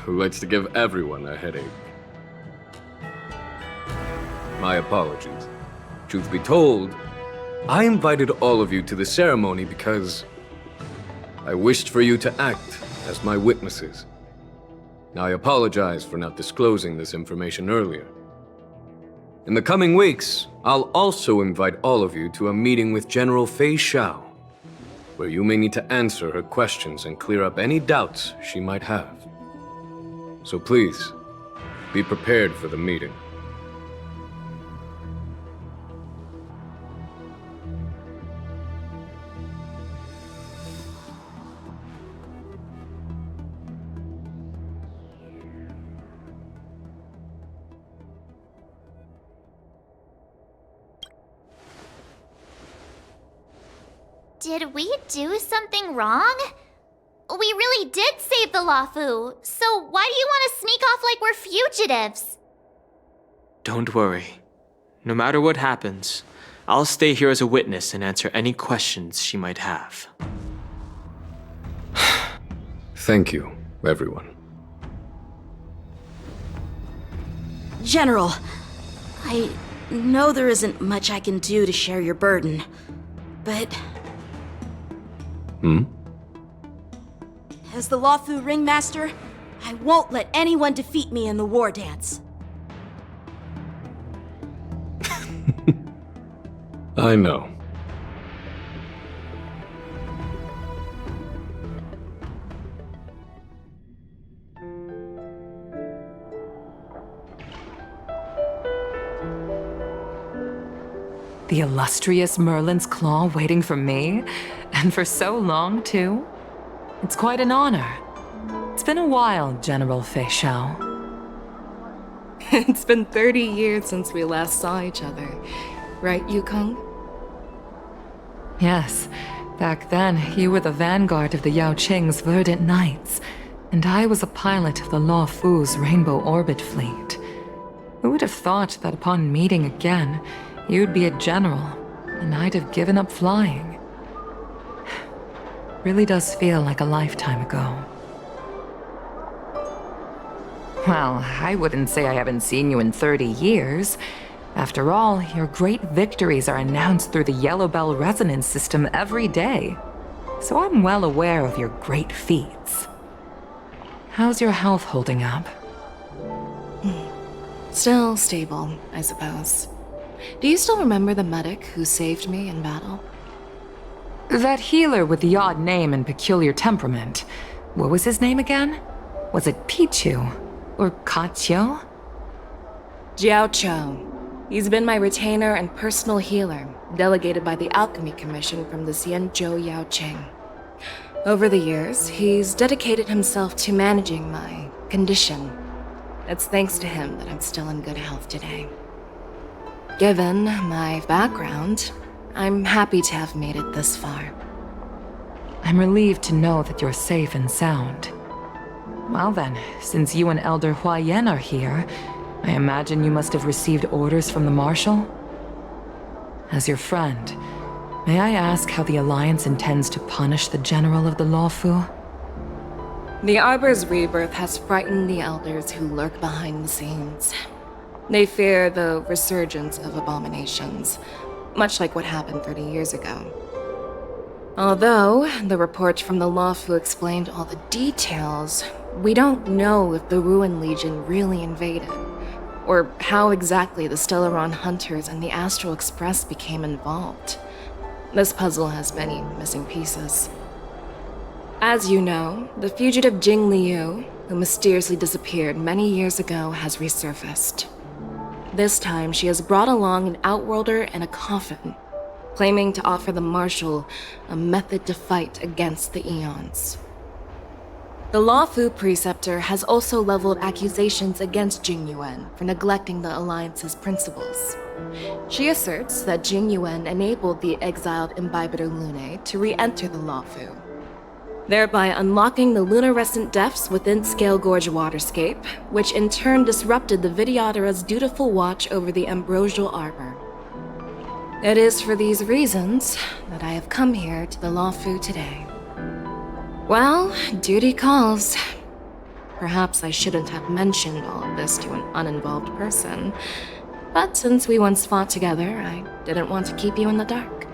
who likes to give everyone a headache. My apologies. Truth be told, I invited all of you to the ceremony because I wished for you to act as my witnesses. Now, I apologize for not disclosing this information earlier. In the coming weeks, I'll also invite all of you to a meeting with General Fei Xiao, where you may need to answer her questions and clear up any doubts she might have. So please, be prepared for the meeting. Did we do something wrong? We really did save the Luofu, so why do you want to sneak off like we're fugitives? Don't worry. No matter what happens, I'll stay here as a witness and answer any questions she might have. Thank you, everyone. General, I know there isn't much I can do to share your burden, but... As the Luofu ringmaster, I won't let anyone defeat me in the war dance. I know. The illustrious Merlin's Claw waiting for me? And for so long, too? It's quite an honor. It's been a while, General Fei Xiao. It's been 30 years since we last saw each other. Right, Yukong? Yes. Back then, you were the vanguard of the Yao Qing's Verdant Knights, and I was a pilot of the Luofu's Rainbow Orbit Fleet. Who would have thought that upon meeting again, you'd be a general, and I'd have given up flying? Really does feel like a lifetime ago. Well, I wouldn't say I haven't seen you in 30 years. After all, your great victories are announced through the Yellow Bell resonance system every day. So I'm well aware of your great feats. How's your health holding up? Still stable, I suppose. Do you still remember the medic who saved me in battle? That healer with the odd name and peculiar temperament. What was his name again? Was it Pichu? Or Kachio? Jiao Chou. He's been my retainer and personal healer, delegated by the Alchemy Commission from the Xianzhou Yao Qing. Over the years, he's dedicated himself to managing my condition. It's thanks to him that I'm still in good health today. Given my background, I'm happy to have made it this far. I'm relieved to know that you're safe and sound. Well then, since you and Elder Huayan are here, I imagine you must have received orders from the Marshal? As your friend, may I ask how the Alliance intends to punish the General of the Luofu? The Arbor's rebirth has frightened the elders who lurk behind the scenes. They fear the resurgence of abominations, much like what happened 30 years ago. Although the report from the Luofu explained all the details, we don't know if the Ruin Legion really invaded, or how exactly the Stellaron Hunters and the Astral Express became involved. This puzzle has many missing pieces. As you know, the fugitive Jing Liu, who mysteriously disappeared many years ago, has resurfaced. This time, she has brought along an outworlder and a coffin, claiming to offer the Marshal a method to fight against the Eons. The Lawfu Preceptor has also leveled accusations against Jing Yuan for neglecting the Alliance's principles. She asserts that Jing Yuan enabled the exiled Imbibitor Lunae to re-enter the Lawfu, thereby unlocking the lunarescent depths within Scale Gorge Waterscape, which in turn disrupted the Vidyadhara's dutiful watch over the Ambrosial Arbor. It is for these reasons that I have come here to the Lawfu today. Well, duty calls. Perhaps I shouldn't have mentioned all of this to an uninvolved person, but since we once fought together, I didn't want to keep you in the dark.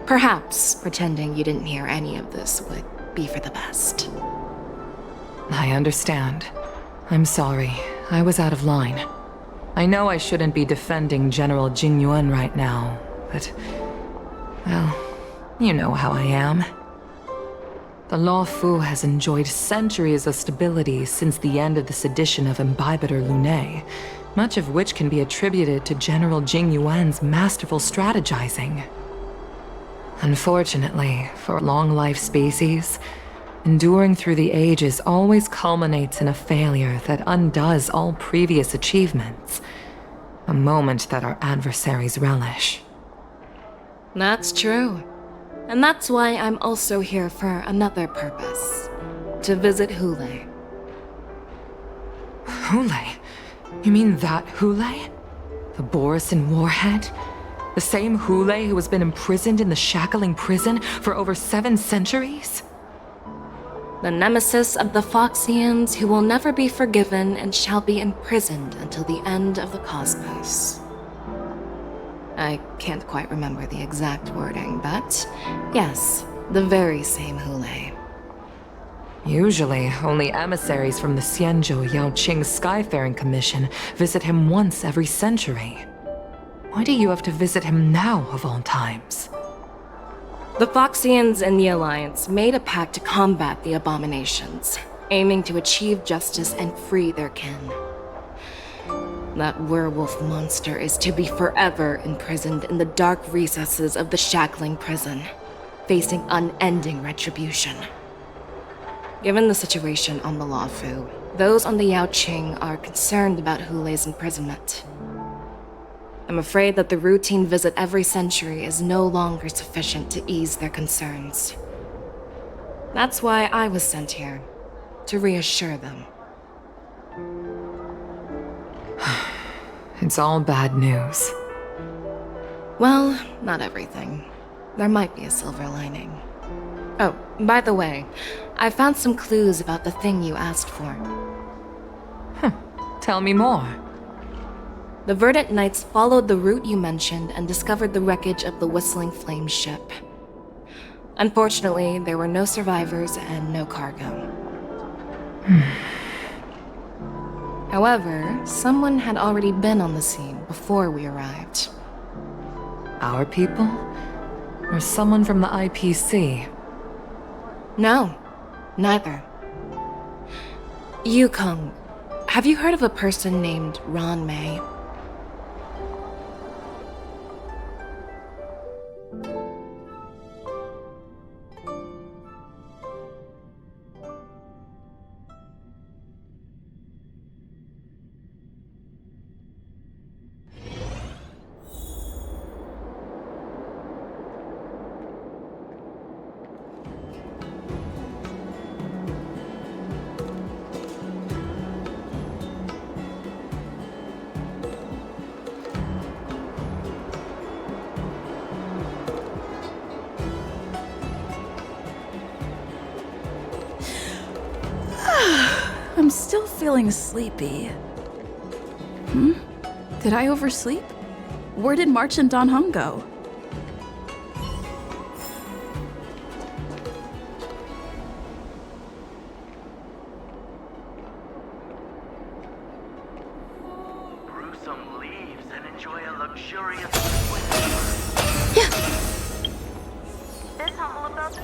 Perhaps pretending you didn't hear any of this would be for the best. I understand. I'm sorry. I was out of line. I know I shouldn't be defending General Jing Yuan right now, but... well, you know how I am. The Lawfu has enjoyed centuries of stability since the end of the sedition of Imbibitor Lunae, much of which can be attributed to General Jing Yuan's masterful strategizing. Unfortunately, for long-life species, enduring through the ages always culminates in a failure that undoes all previous achievements, a moment that our adversaries relish. That's true. And that's why I'm also here for another purpose. To visit Hule. Hule? You mean that Hule? The Borisin warhead? The same Hule who has been imprisoned in the Shackling prison for over 7 centuries? The nemesis of the Foxians who will never be forgiven and shall be imprisoned until the end of the cosmos. I can't quite remember the exact wording, but yes, the very same Hule. Usually, only emissaries from the Xianzhou Yaoqing Skyfaring Commission visit him once every century. Why do you have to visit him now, of all times? The Foxians and the Alliance made a pact to combat the abominations, aiming to achieve justice and free their kin. That werewolf monster is to be forever imprisoned in the dark recesses of the Shackling prison, facing unending retribution. Given the situation on the Lawfu, those on the Yaoqing are concerned about Hule's imprisonment. I'm afraid that the routine visit every century is no longer sufficient to ease their concerns. That's why I was sent here, to reassure them. It's all bad news. Well, not everything. There might be a silver lining. Oh, by the way, I found some clues about the thing you asked for. Tell me more. The Verdant Knights followed the route you mentioned and discovered the wreckage of the Whistling Flame ship. Unfortunately, there were no survivors and no cargo. However, someone had already been on the scene before we arrived. Our people? Or someone from the IPC? No, neither. Yukong, have you heard of a person named Ron May? I'm still feeling sleepy. Did I oversleep? Where did March and Don Hung go? Brew some leaves and enjoy a luxurious... This humble about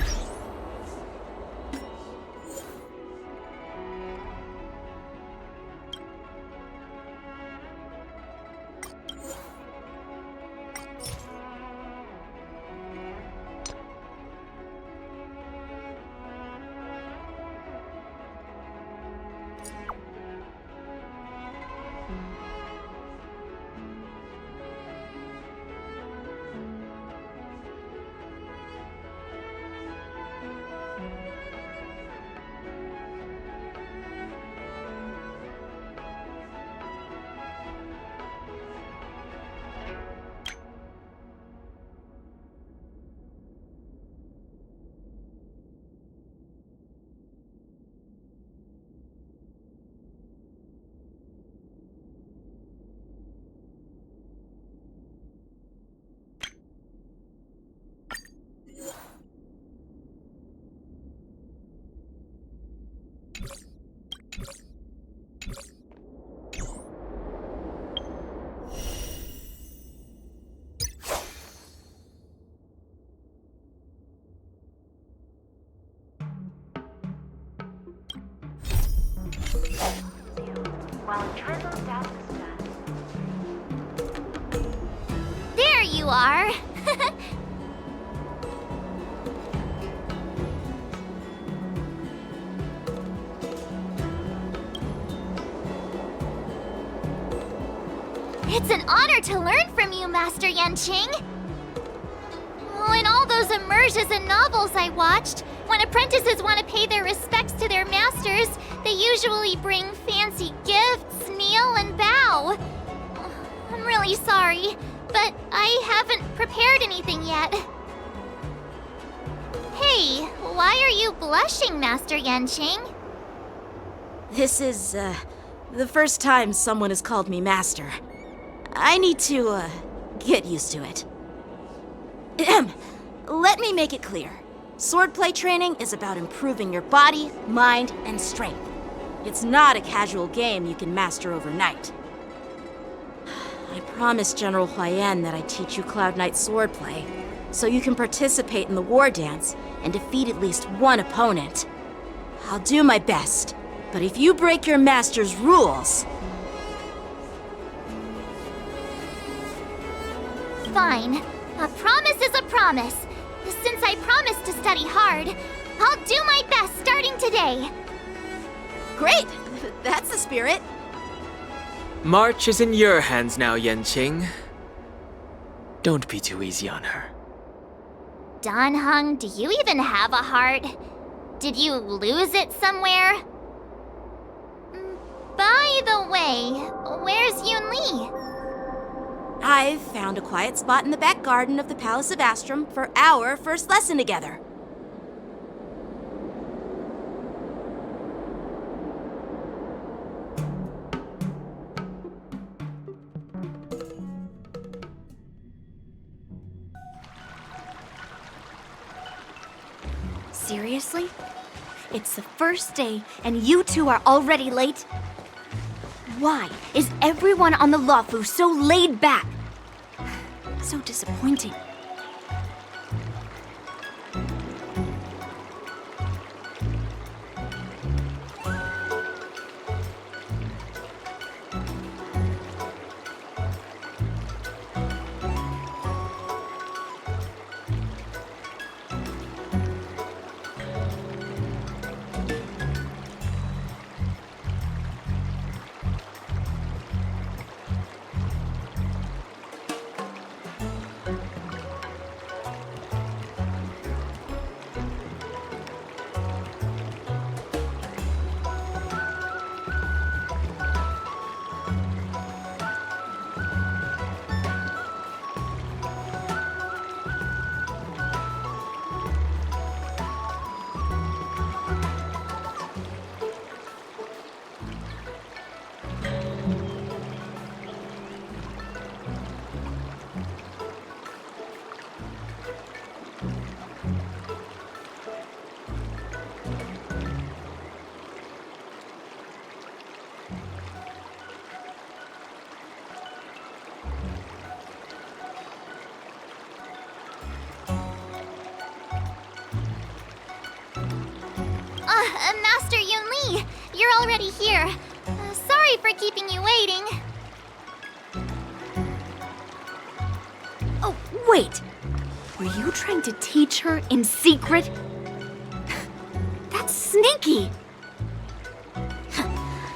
while it drizzles down the sun. There you are! It's an honor to learn from you, Master Yanqing! Oh, in all those immersions and novels I watched, when apprentices want to pay their respects to their masters, they usually bring fancy gifts, kneel, and bow. I'm really sorry, but I haven't prepared anything yet. Hey, why are you blushing, Master Yanqing? This is, the first time someone has called me master. I need to, get used to it. Let me make it clear. Swordplay training is about improving your body, mind, and strength. It's not a casual game you can master overnight. I promised General Huayan that I'd teach you Cloud Knight swordplay, so you can participate in the war dance and defeat at least one opponent. I'll do my best, but if you break your master's rules... Fine. A promise is a promise. Since I promised to study hard, I'll do my best starting today. Great! That's the spirit. March is in your hands now, Yanqing. Don't be too easy on her. Danheng, do you even have a heart? Did you lose it somewhere? By the way, where's Yunli? I've found a quiet spot in the back garden of the Palace of Astrum for our first lesson together. Seriously? It's the first day and you two are already late? Why is everyone on the Luofu so laid back? So disappointing. Master Yunli, you're already here. Sorry for keeping you waiting. Oh, wait! Were you trying to teach her in secret? That's sneaky!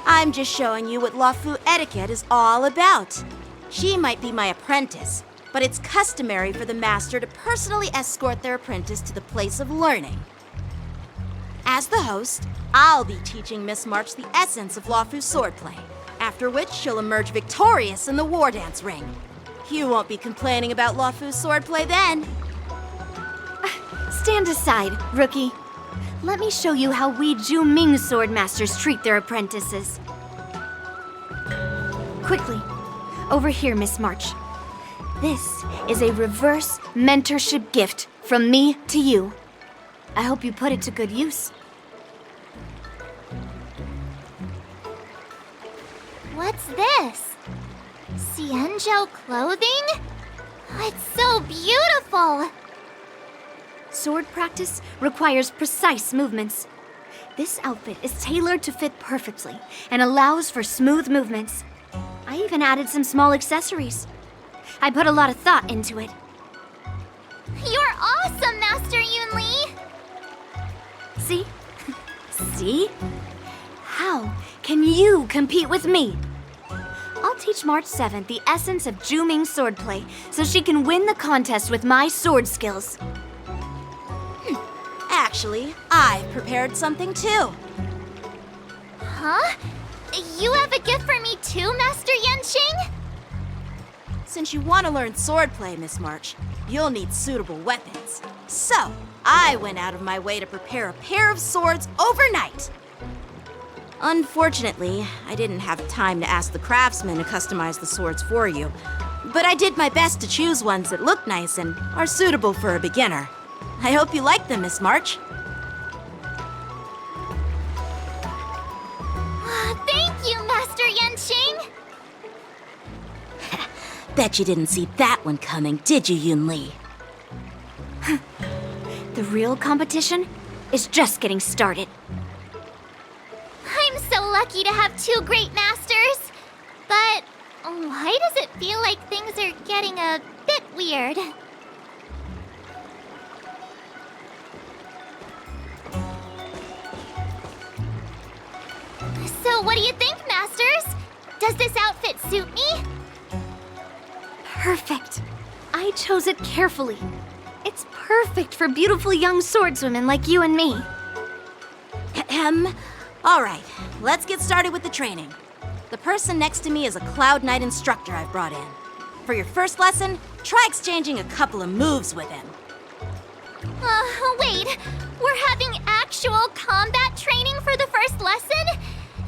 I'm just showing you what Luofu etiquette is all about. She might be my apprentice, but it's customary for the master to personally escort their apprentice to the place of learning. As the host, I'll be teaching Miss March the essence of Luofu swordplay, after which she'll emerge victorious in the war dance ring. You won't be complaining about Luofu swordplay then. Stand aside, rookie. Let me show you how we Ju-Ming sword masters treat their apprentices. Quickly, over here, Miss March. This is a reverse mentorship gift from me to you. I hope you put it to good use. What's this? Xianzhou clothing? It's so beautiful! Sword practice requires precise movements. This outfit is tailored to fit perfectly and allows for smooth movements. I even added some small accessories. I put a lot of thought into it. You're awesome, Master Yunli! See? See? How can you compete with me? I'll teach March 7th the essence of Juming's swordplay so she can win the contest with my sword skills. Actually, I've prepared something too. Huh? You have a gift for me too, Master Yanqing? Since you want to learn swordplay, Miss March, you'll need suitable weapons. So, I went out of my way to prepare a pair of swords overnight. Unfortunately, I didn't have time to ask the craftsman to customize the swords for you, but I did my best to choose ones that look nice and are suitable for a beginner. I hope you like them, Miss March. Thank you, Master Yanqing! Bet you didn't see that one coming, did you, Yunli? The real competition is just getting started. I'm so lucky to have two great masters. But why does it feel like things are getting a bit weird? So what do you think, Masters? Does this outfit suit me? Perfect. I chose it carefully. It's perfect for beautiful young swordswomen like you and me. All right, let's get started with the training. The person next to me is a Cloud Knight instructor I've brought in. For your first lesson, try exchanging a couple of moves with him. Wait. We're having actual combat training for the first lesson?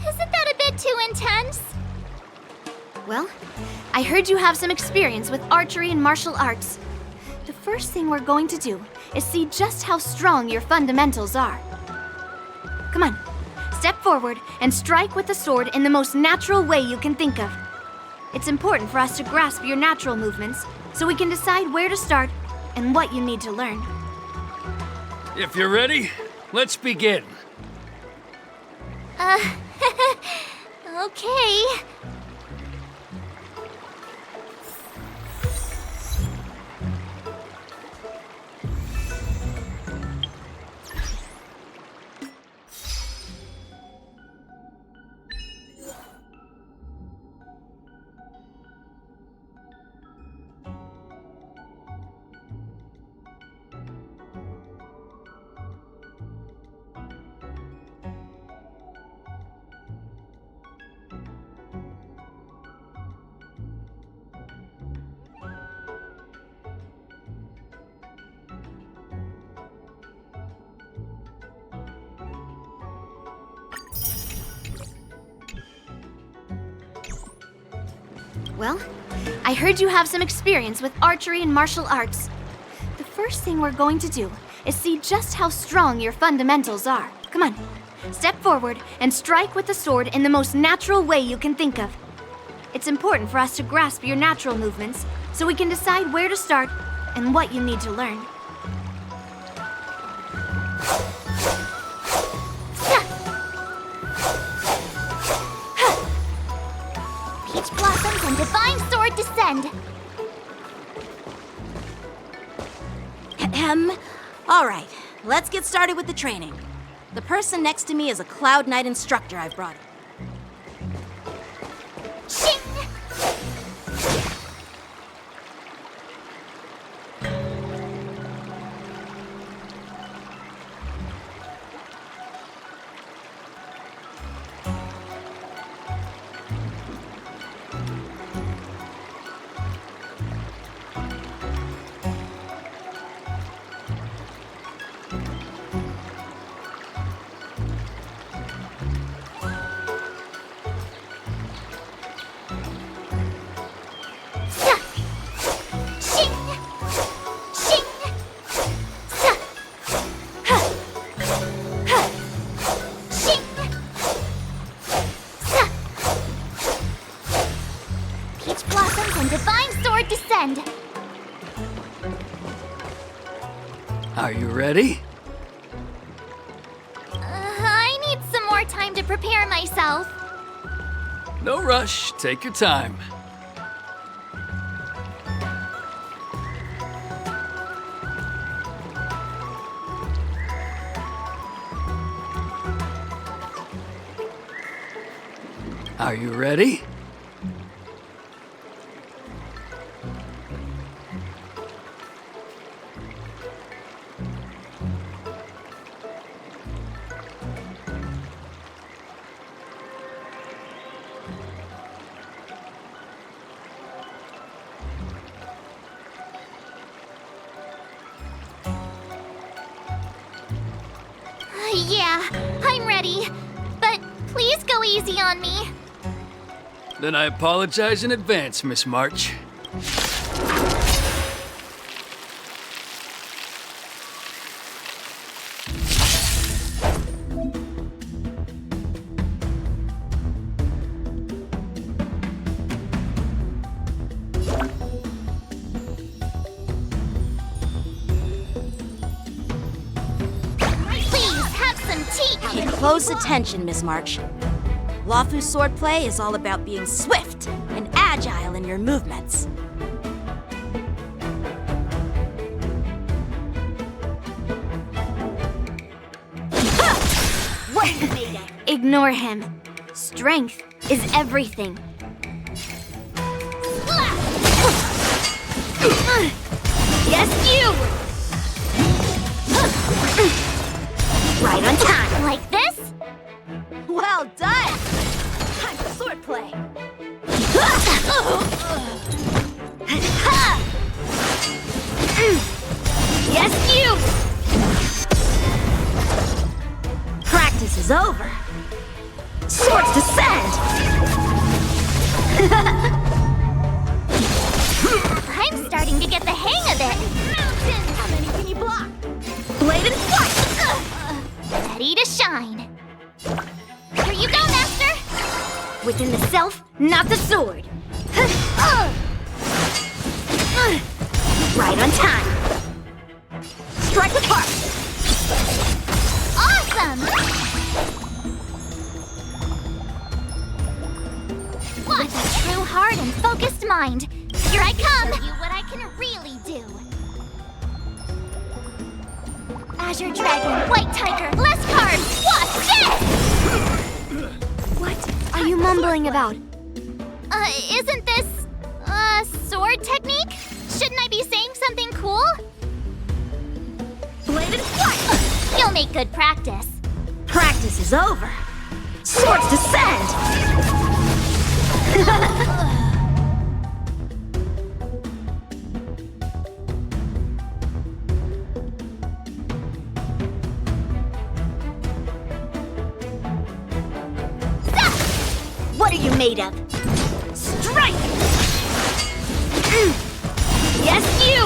Isn't that a bit too intense? Well, I heard you have some experience with archery and martial arts. The first thing we're going to do is see just how strong your fundamentals are. Come on, step forward and strike with the sword in the most natural way you can think of. It's important for us to grasp your natural movements so we can decide where to start and what you need to learn. If you're ready, let's begin. Okay. Well, I heard you have some experience with archery and martial arts. The first thing we're going to do is see just how strong your fundamentals are. Come on, step forward and strike with the sword in the most natural way you can think of. It's important for us to grasp your natural movements so we can decide where to start and what you need to learn. Peach blossoms and divine sword descend. All right, let's get started with the training. The person next to me is a Cloud Knight instructor I've brought in. Peach blossoms and divine sword descend. Are you ready? I to prepare myself. No rush. Take your time. Are you ready? Yeah, I'm ready. But please go easy on me. Then I apologize in advance, Miss March. Please, have some tea. Pay close attention, Miss March. Lawfu swordplay is all about being swift and agile in your movements. What are you made of? Ignore him. Strength is everything. Yes, you! Right on time. Like this? Well done! Time for swordplay. Yes, you! Practice is over. Swords descend! I'm starting to get the hang of it. Mountain! How many can you block? Blade and flight! Ready to shine. Here you go, Master! Within the self, not the sword. Right on time. Strike with heart. Awesome! What a true heart and focused mind. Here I come! Show you what I can really do. Azure Dragon, White Tiger, less cards! What's this? What are you mumbling about? Isn't this, sword technique? Shouldn't I be saying something cool? Blade and flight! You'll make good practice. Practice is over. Swords descend! What are you made of? Strike! Yes, you!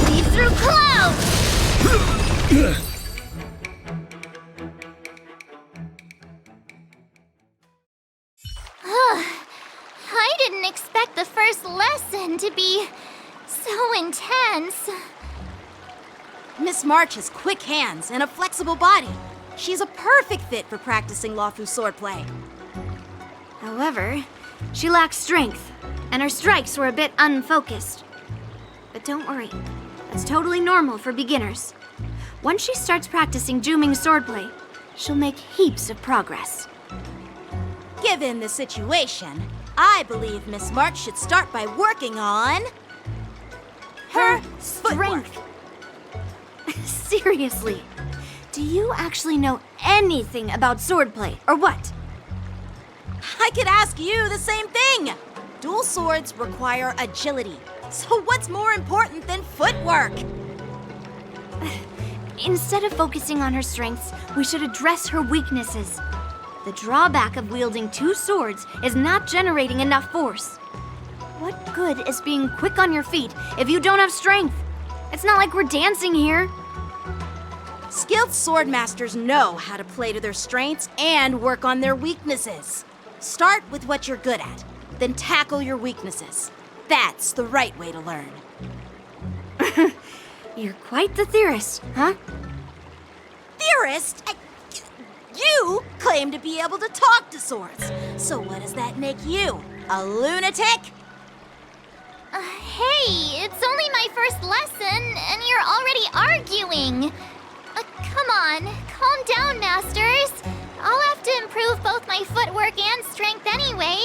Lead through clouds! I didn't expect the first lesson to be so intense. Miss March has quick hands and a flexible body. She's a perfect fit for practicing Lawfu swordplay. However, she lacks strength, and her strikes were a bit unfocused. But don't worry, that's totally normal for beginners. Once she starts practicing Juming swordplay, she'll make heaps of progress. Given the situation, I believe Miss March should start by working on her strength. Seriously, do you actually know anything about swordplay, or what? I could ask you the same thing. Dual swords require agility. So what's more important than footwork? Instead of focusing on her strengths, we should address her weaknesses. The drawback of wielding two swords is not generating enough force. What good is being quick on your feet if you don't have strength? It's not like we're dancing here. Skilled sword masters know how to play to their strengths and work on their weaknesses. Start with what you're good at, then tackle your weaknesses. That's the right way to learn. You're quite the theorist, huh? theorist? You claim to be able to talk to swords. So what does that make you? A lunatic? Hey, it's only my first lesson, and you're already arguing. Come on, calm down, Masters. I'll have to improve both my footwork and strength anyway,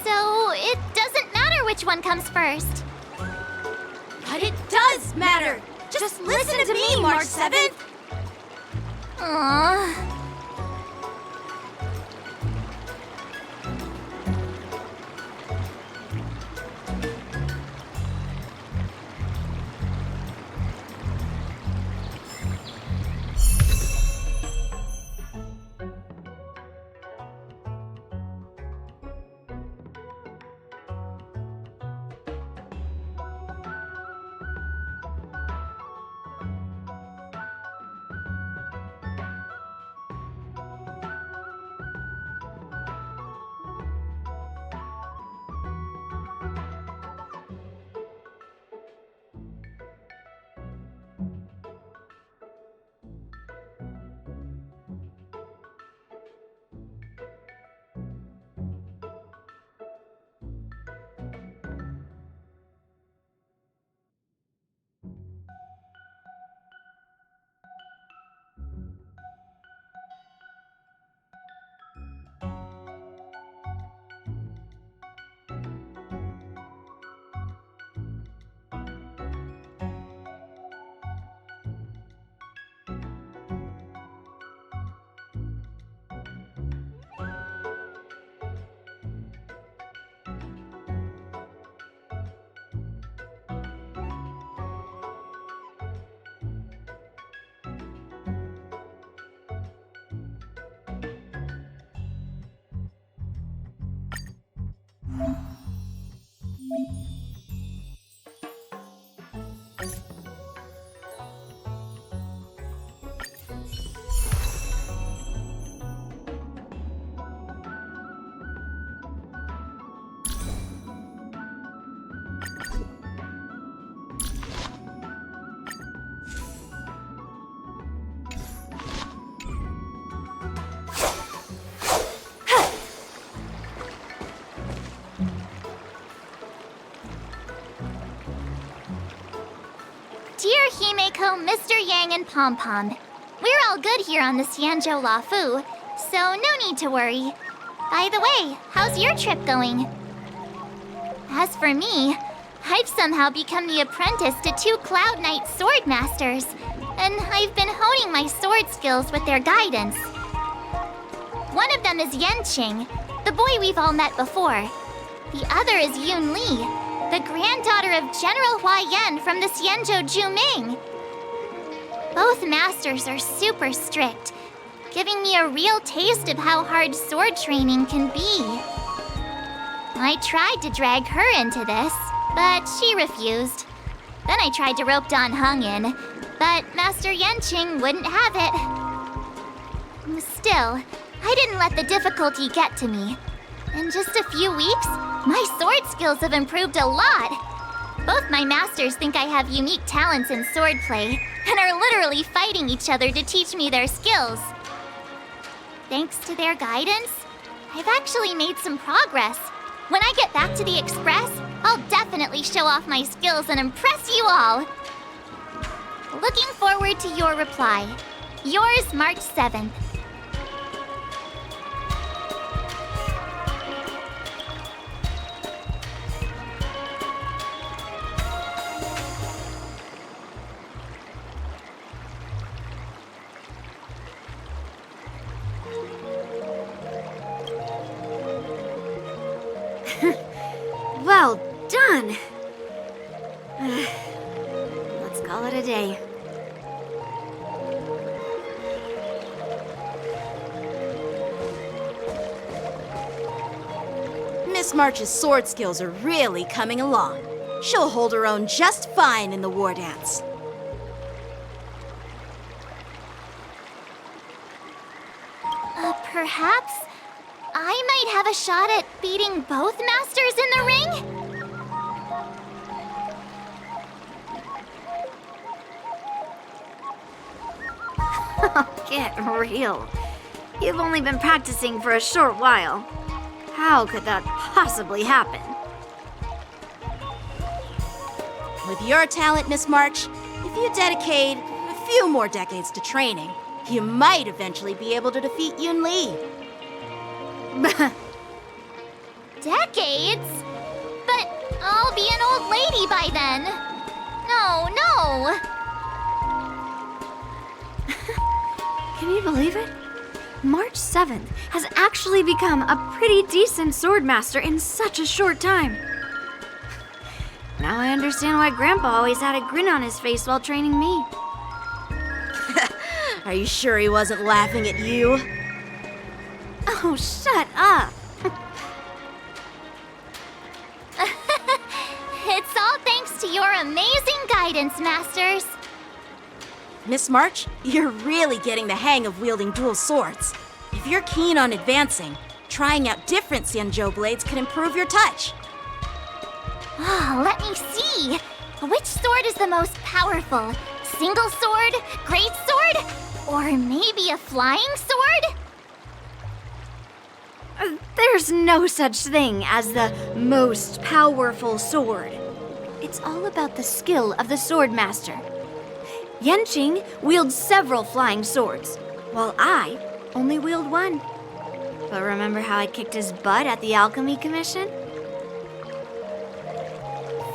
so it doesn't matter which one comes first. But it does matter! Just listen to me, March 7th! Aww. Dear Himeko, Mr. Yang, and Pom Pom, we're all good here on the Xianzhou Lafu, so no need to worry. By the way, how's your trip going? As for me, I've somehow become the apprentice to 2 Cloud Knight sword masters, and I've been honing my sword skills with their guidance. One of them is Yanqing, the boy we've all met before. The other is Yun Li, the granddaughter of General Hua Yan from the Xianzhou Juming. Both masters are super strict, giving me a real taste of how hard sword training can be. I tried to drag her into this, but she refused. Then I tried to rope Dan Heng in, but Master Yanqing wouldn't have it. Still, I didn't let the difficulty get to me. In just a few weeks, my sword skills have improved a lot. Both my masters think I have unique talents in swordplay, and are literally fighting each other to teach me their skills. Thanks to their guidance, I've actually made some progress. When I get back to the Express, I'll definitely show off my skills and impress you all. Looking forward to your reply. Yours, March 7th. Well done. Let's call it a day. Miss March's sword skills are really coming along. She'll hold her own just fine in the war dance. Perhaps I might have a shot at beating both masters in the ring? Get real. You've only been practicing for a short while. How could that possibly happen? With your talent, Miss March, if you dedicate a few more decades to training, you might eventually be able to defeat Yun Li. Decades? But I'll be an old lady by then. No. Can you believe it? March 7th has actually become a pretty decent swordmaster in such a short time. Now I understand why Grandpa always had a grin on his face while training me. Are you sure he wasn't laughing at you? Oh, shut up! It's all thanks to your amazing guidance, Masters. Miss March, you're really getting the hang of wielding dual swords. If you're keen on advancing, trying out different Xianzhou blades can improve your touch. Let me see. Which sword is the most powerful? Single sword? Great sword? Or maybe a flying sword? There's no such thing as the most powerful sword. It's all about the skill of the swordmaster. Yanqing wields several flying swords, while I only wield one. But remember how I kicked his butt at the Alchemy Commission?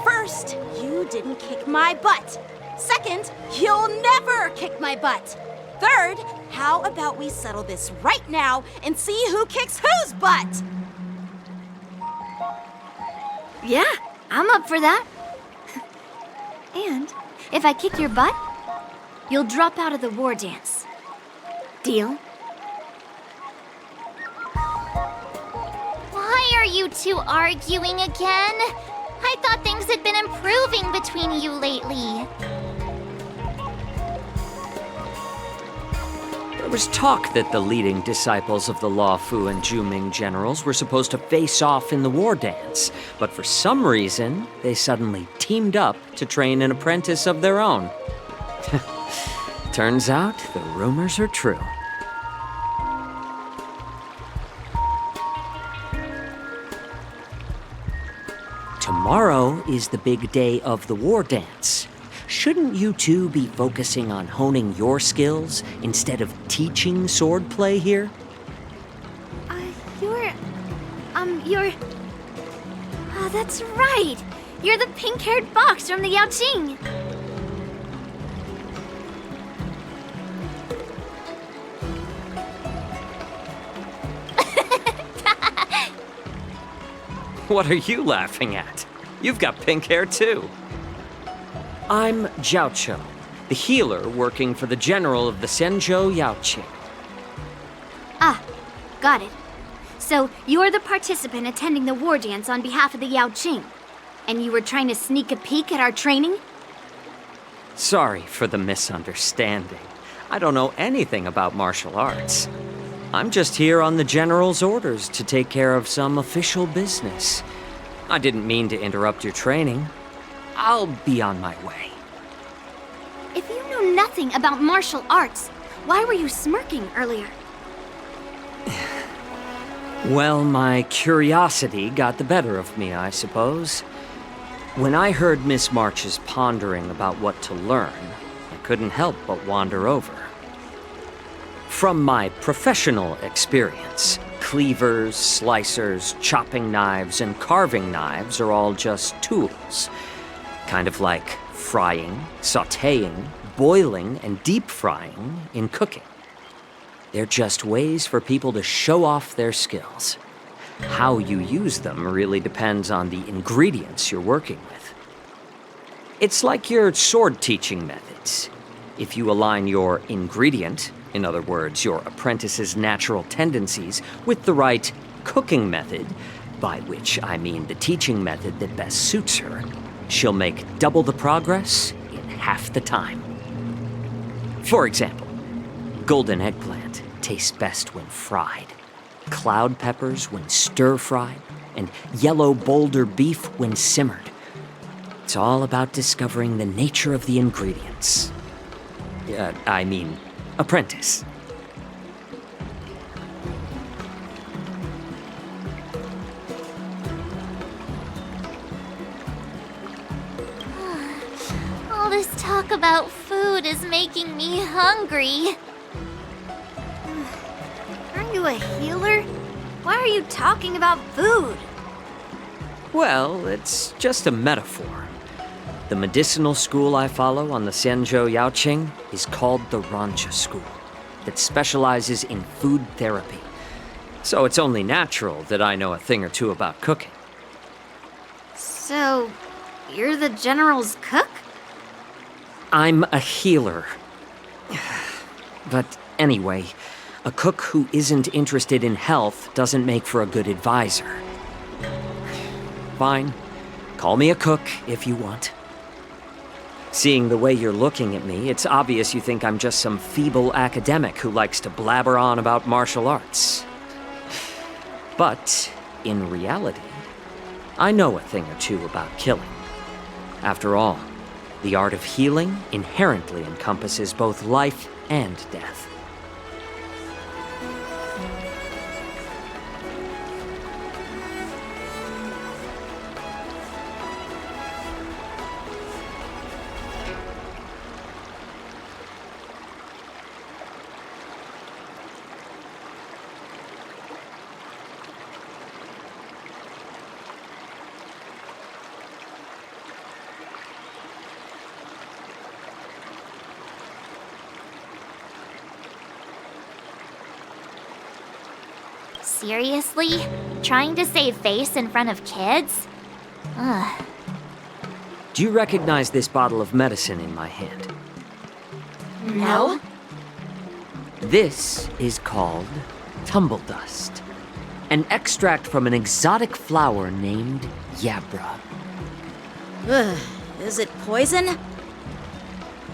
First, you didn't kick my butt. Second, you'll never kick my butt. Third, how about we settle this right now and see who kicks whose butt? Yeah, I'm up for that. And if I kick your butt, you'll drop out of the war dance. Deal? Why are you two arguing again? I thought things had been improving between you lately. There was talk that the leading disciples of the Law Fu and Zhuming generals were supposed to face off in the war dance, but for some reason, they suddenly teamed up to train an apprentice of their own. Turns out, the rumors are true. Tomorrow is the big day of the war dance. Shouldn't you two be focusing on honing your skills instead of teaching swordplay here? You're... Oh, that's right! You're the pink-haired fox from the Yaoqing! What are you laughing at? You've got pink hair too. I'm Jiaoqiu, the healer working for the general of the Xianzhou Yaoqing. Ah, got it. So, you're the participant attending the war dance on behalf of the Yaoqing, and you were trying to sneak a peek at our training? Sorry for the misunderstanding. I don't know anything about martial arts. I'm just here on the general's orders to take care of some official business. I didn't mean to interrupt your training. I'll be on my way. If you know nothing about martial arts, why were you smirking earlier? Well, my curiosity got the better of me, I suppose. When I heard Miss March's pondering about what to learn, I couldn't help but wander over. From my professional experience, cleavers, slicers, chopping knives, and carving knives are all just tools. Kind of like frying, sautéing, boiling, and deep frying in cooking. They're just ways for people to show off their skills. How you use them really depends on the ingredients you're working with. It's like your sword teaching methods. If you align your ingredient, in other words, your apprentice's natural tendencies, with the right cooking method, by which I mean the teaching method that best suits her, she'll make double the progress in half the time. For example, golden eggplant tastes best when fried, cloud peppers when stir-fried, and yellow boulder beef when simmered. It's all about discovering the nature of the ingredients. apprentice. All this talk about food is making me hungry. Aren't you a healer? Why are you talking about food? Well, it's just a metaphor. The medicinal school I follow on the Xianzhou Yaoqing is called the Rancha School, that specializes in food therapy. So it's only natural that I know a thing or two about cooking. So, you're the General's cook? I'm a healer. But anyway, a cook who isn't interested in health doesn't make for a good advisor. Fine. Call me a cook if you want. Seeing the way you're looking at me, it's obvious you think I'm just some feeble academic who likes to blabber on about martial arts. But, in reality, I know a thing or two about killing. After all, the art of healing inherently encompasses both life and death. Seriously? Trying to save face in front of kids? Ugh. Do you recognize this bottle of medicine in my hand? No. This is called tumble dust, an extract from an exotic flower named Yabra. Ugh, is it poison?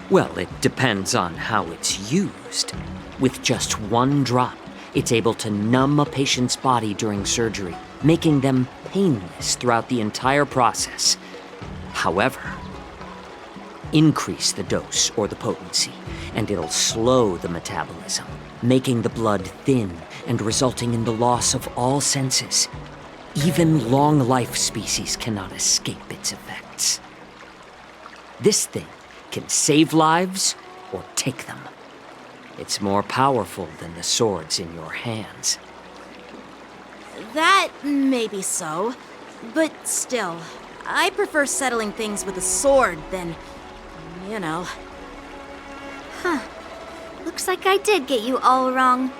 Well, it depends on how it's used. With just one drop, it's able to numb a patient's body during surgery, making them painless throughout the entire process. However, increase the dose or the potency, and it'll slow the metabolism, making the blood thin and resulting in the loss of all senses. Even long-life species cannot escape its effects. This thing can save lives or take them. It's more powerful than the swords in your hands. That may be so, but still, I prefer settling things with a sword than, you know. Huh. Looks like I did get you all wrong.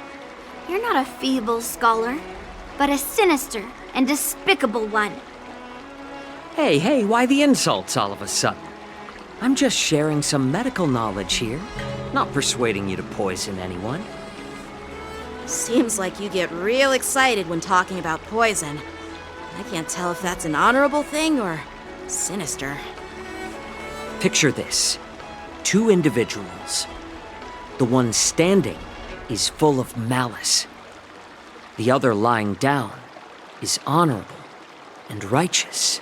You're not a feeble scholar, but a sinister and despicable one. Hey, why the insults all of a sudden? I'm just sharing some medical knowledge here, not persuading you to poison anyone. Seems like you get real excited when talking about poison. I can't tell if that's an honorable thing or sinister. Picture this. 2 individuals. The one standing is full of malice. The other lying down is honorable and righteous.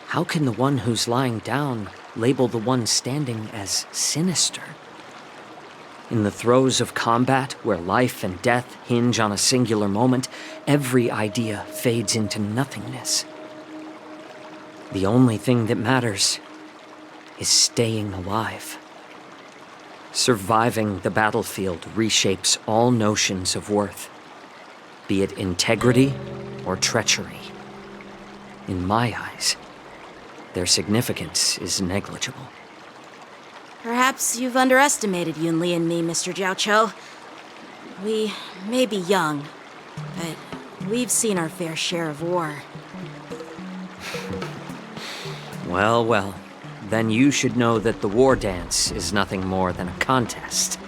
How can the one who's lying down label the one standing as sinister? In the throes of combat, where life and death hinge on a singular moment, every idea fades into nothingness. The only thing that matters is staying alive. Surviving the battlefield reshapes all notions of worth, be it integrity or treachery. In my eyes, their significance is negligible. Perhaps you've underestimated Yunli and me, Mr. Jiaoqiu. We may be young, but we've seen our fair share of war. Well, then you should know that the war dance is nothing more than a contest.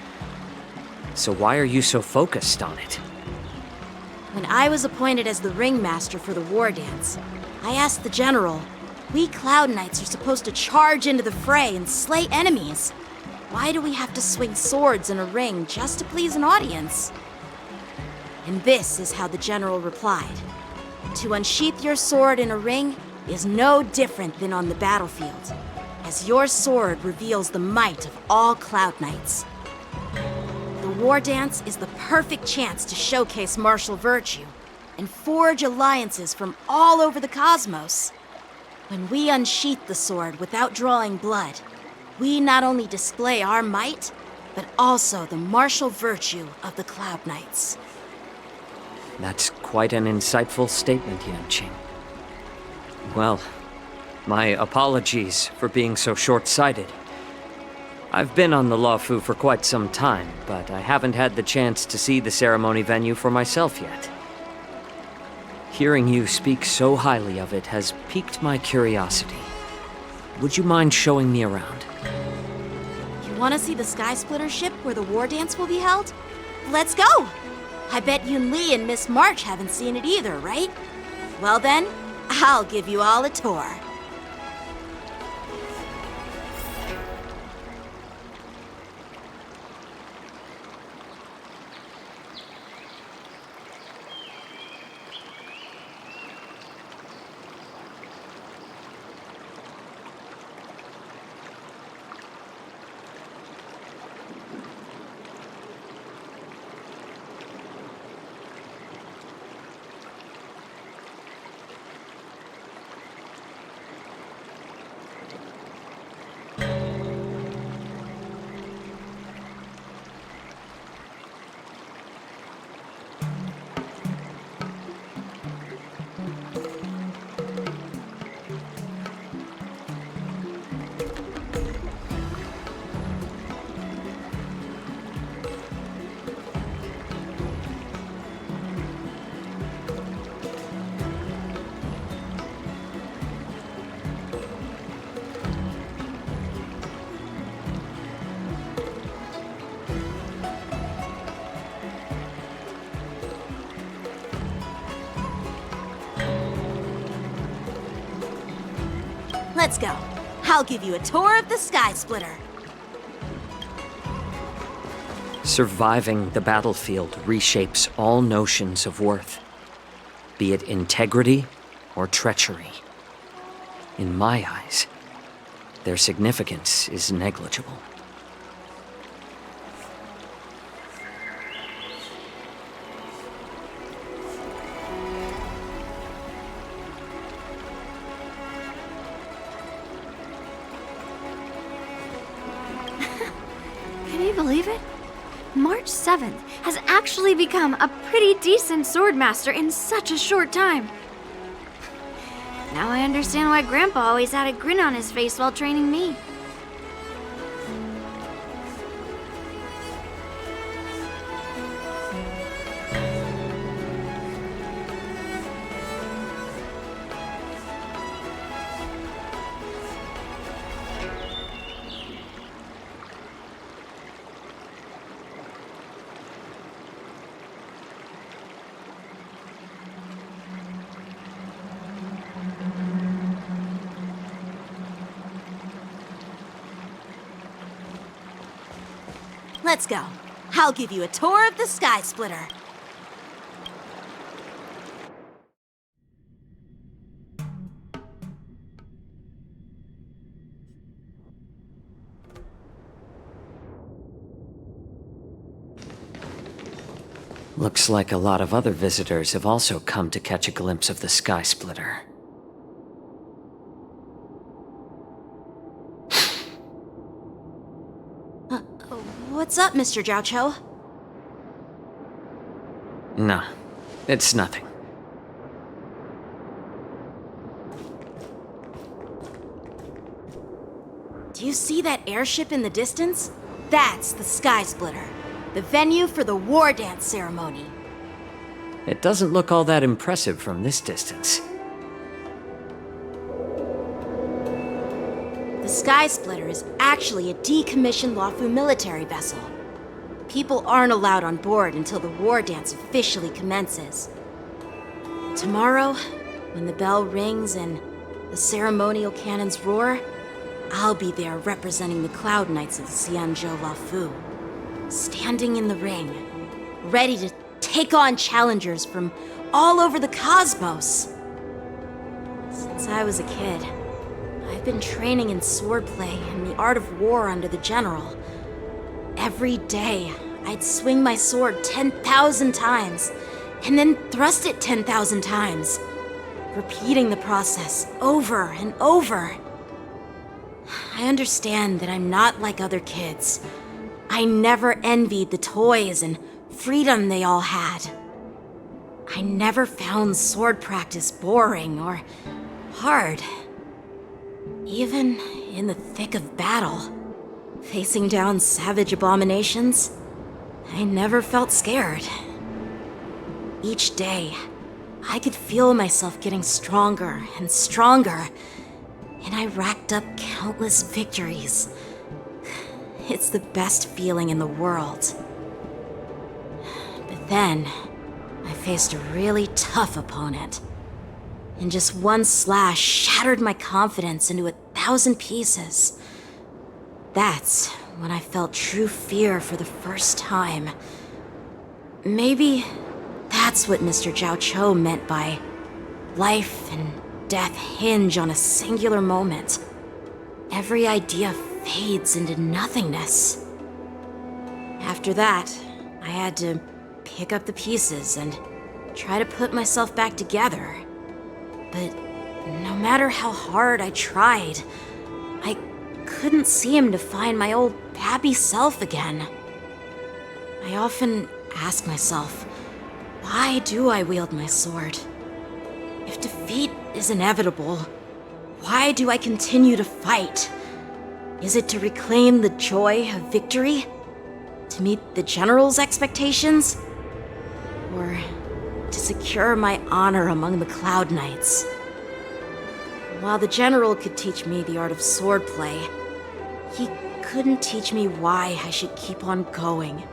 So why are you so focused on it? When I was appointed as the ringmaster for the war dance, I asked the general, we Cloud Knights are supposed to charge into the fray and slay enemies. Why do we have to swing swords in a ring just to please an audience? And this is how the general replied. To unsheath your sword in a ring is no different than on the battlefield, as your sword reveals the might of all Cloud Knights. war dance is the perfect chance to showcase martial virtue and forge alliances from all over the cosmos. When we unsheath the sword without drawing blood, we not only display our might, but also the martial virtue of the Cloud Knights. That's quite an insightful statement, Yanqing. Well, my apologies for being so short-sighted. I've been on the Luofu for quite some time, but I haven't had the chance to see the ceremony venue for myself yet. Hearing you speak so highly of it has piqued my curiosity. Would you mind showing me around? You want to see the Sky Splitter ship where the war dance will be held? Let's go! I bet Yun Li and Miss March haven't seen it either, right? Well then, I'll give you all a tour. Let's go. I'll give you a tour of the Sky Splitter. Surviving the battlefield reshapes all notions of worth, be it integrity or treachery. In my eyes, their significance is negligible. Can you believe it? March 7th has actually become a pretty decent swordmaster in such a short time. Now I understand why Grandpa always had a grin on his face while training me. Let's go. I'll give you a tour of the Sky Splitter. Looks like a lot of other visitors have also come to catch a glimpse of the Sky Splitter. What's up, Mr. Jiaoqiu? No, it's nothing. Do you see that airship in the distance? That's the Sky Splitter, the venue for the war dance ceremony. It doesn't look all that impressive from this distance. The Sky Splitter is actually a decommissioned Luofu military vessel. People aren't allowed on board until the war dance officially commences. Tomorrow, when the bell rings and the ceremonial cannons roar, I'll be there representing the Cloud Knights of the Xianzhou Luofu, standing in the ring, ready to take on challengers from all over the cosmos. Since I was a kid, I've been training in swordplay and the art of war under the general. Every day, I'd swing my sword 10,000 times, and then thrust it 10,000 times, repeating the process over and over. I understand that I'm not like other kids. I never envied the toys and freedom they all had. I never found sword practice boring or hard. Even in the thick of battle, facing down savage abominations, I never felt scared. Each day, I could feel myself getting stronger and stronger, and I racked up countless victories. It's the best feeling in the world. But then, I faced a really tough opponent, and just one slash shattered my confidence into 1,000 pieces. That's when I felt true fear for the first time. Maybe that's what Mr. Zhao Cho meant by life and death hinge on a singular moment. Every idea fades into nothingness. After that, I had to pick up the pieces and try to put myself back together. But no matter how hard I tried, I couldn't seem to find my old happy self again. I often ask myself, why do I wield my sword? If defeat is inevitable, why do I continue to fight? Is it to reclaim the joy of victory? To meet the general's expectations? Or to secure my honor among the Cloud Knights? While the general could teach me the art of swordplay, he couldn't teach me why I should keep on going.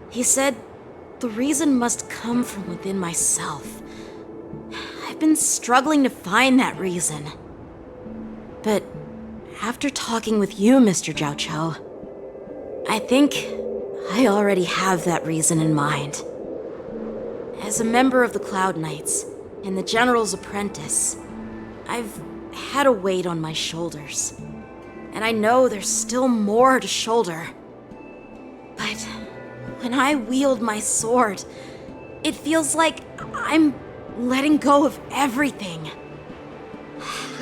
He said the reason must come from within myself. I've been struggling to find that reason. But after talking with you, Mr. Zhao Cho, I think I already have that reason in mind. As a member of the Cloud Knights and the General's apprentice, I've had a weight on my shoulders, and I know there's still more to shoulder. But when I wield my sword, it feels like I'm letting go of everything.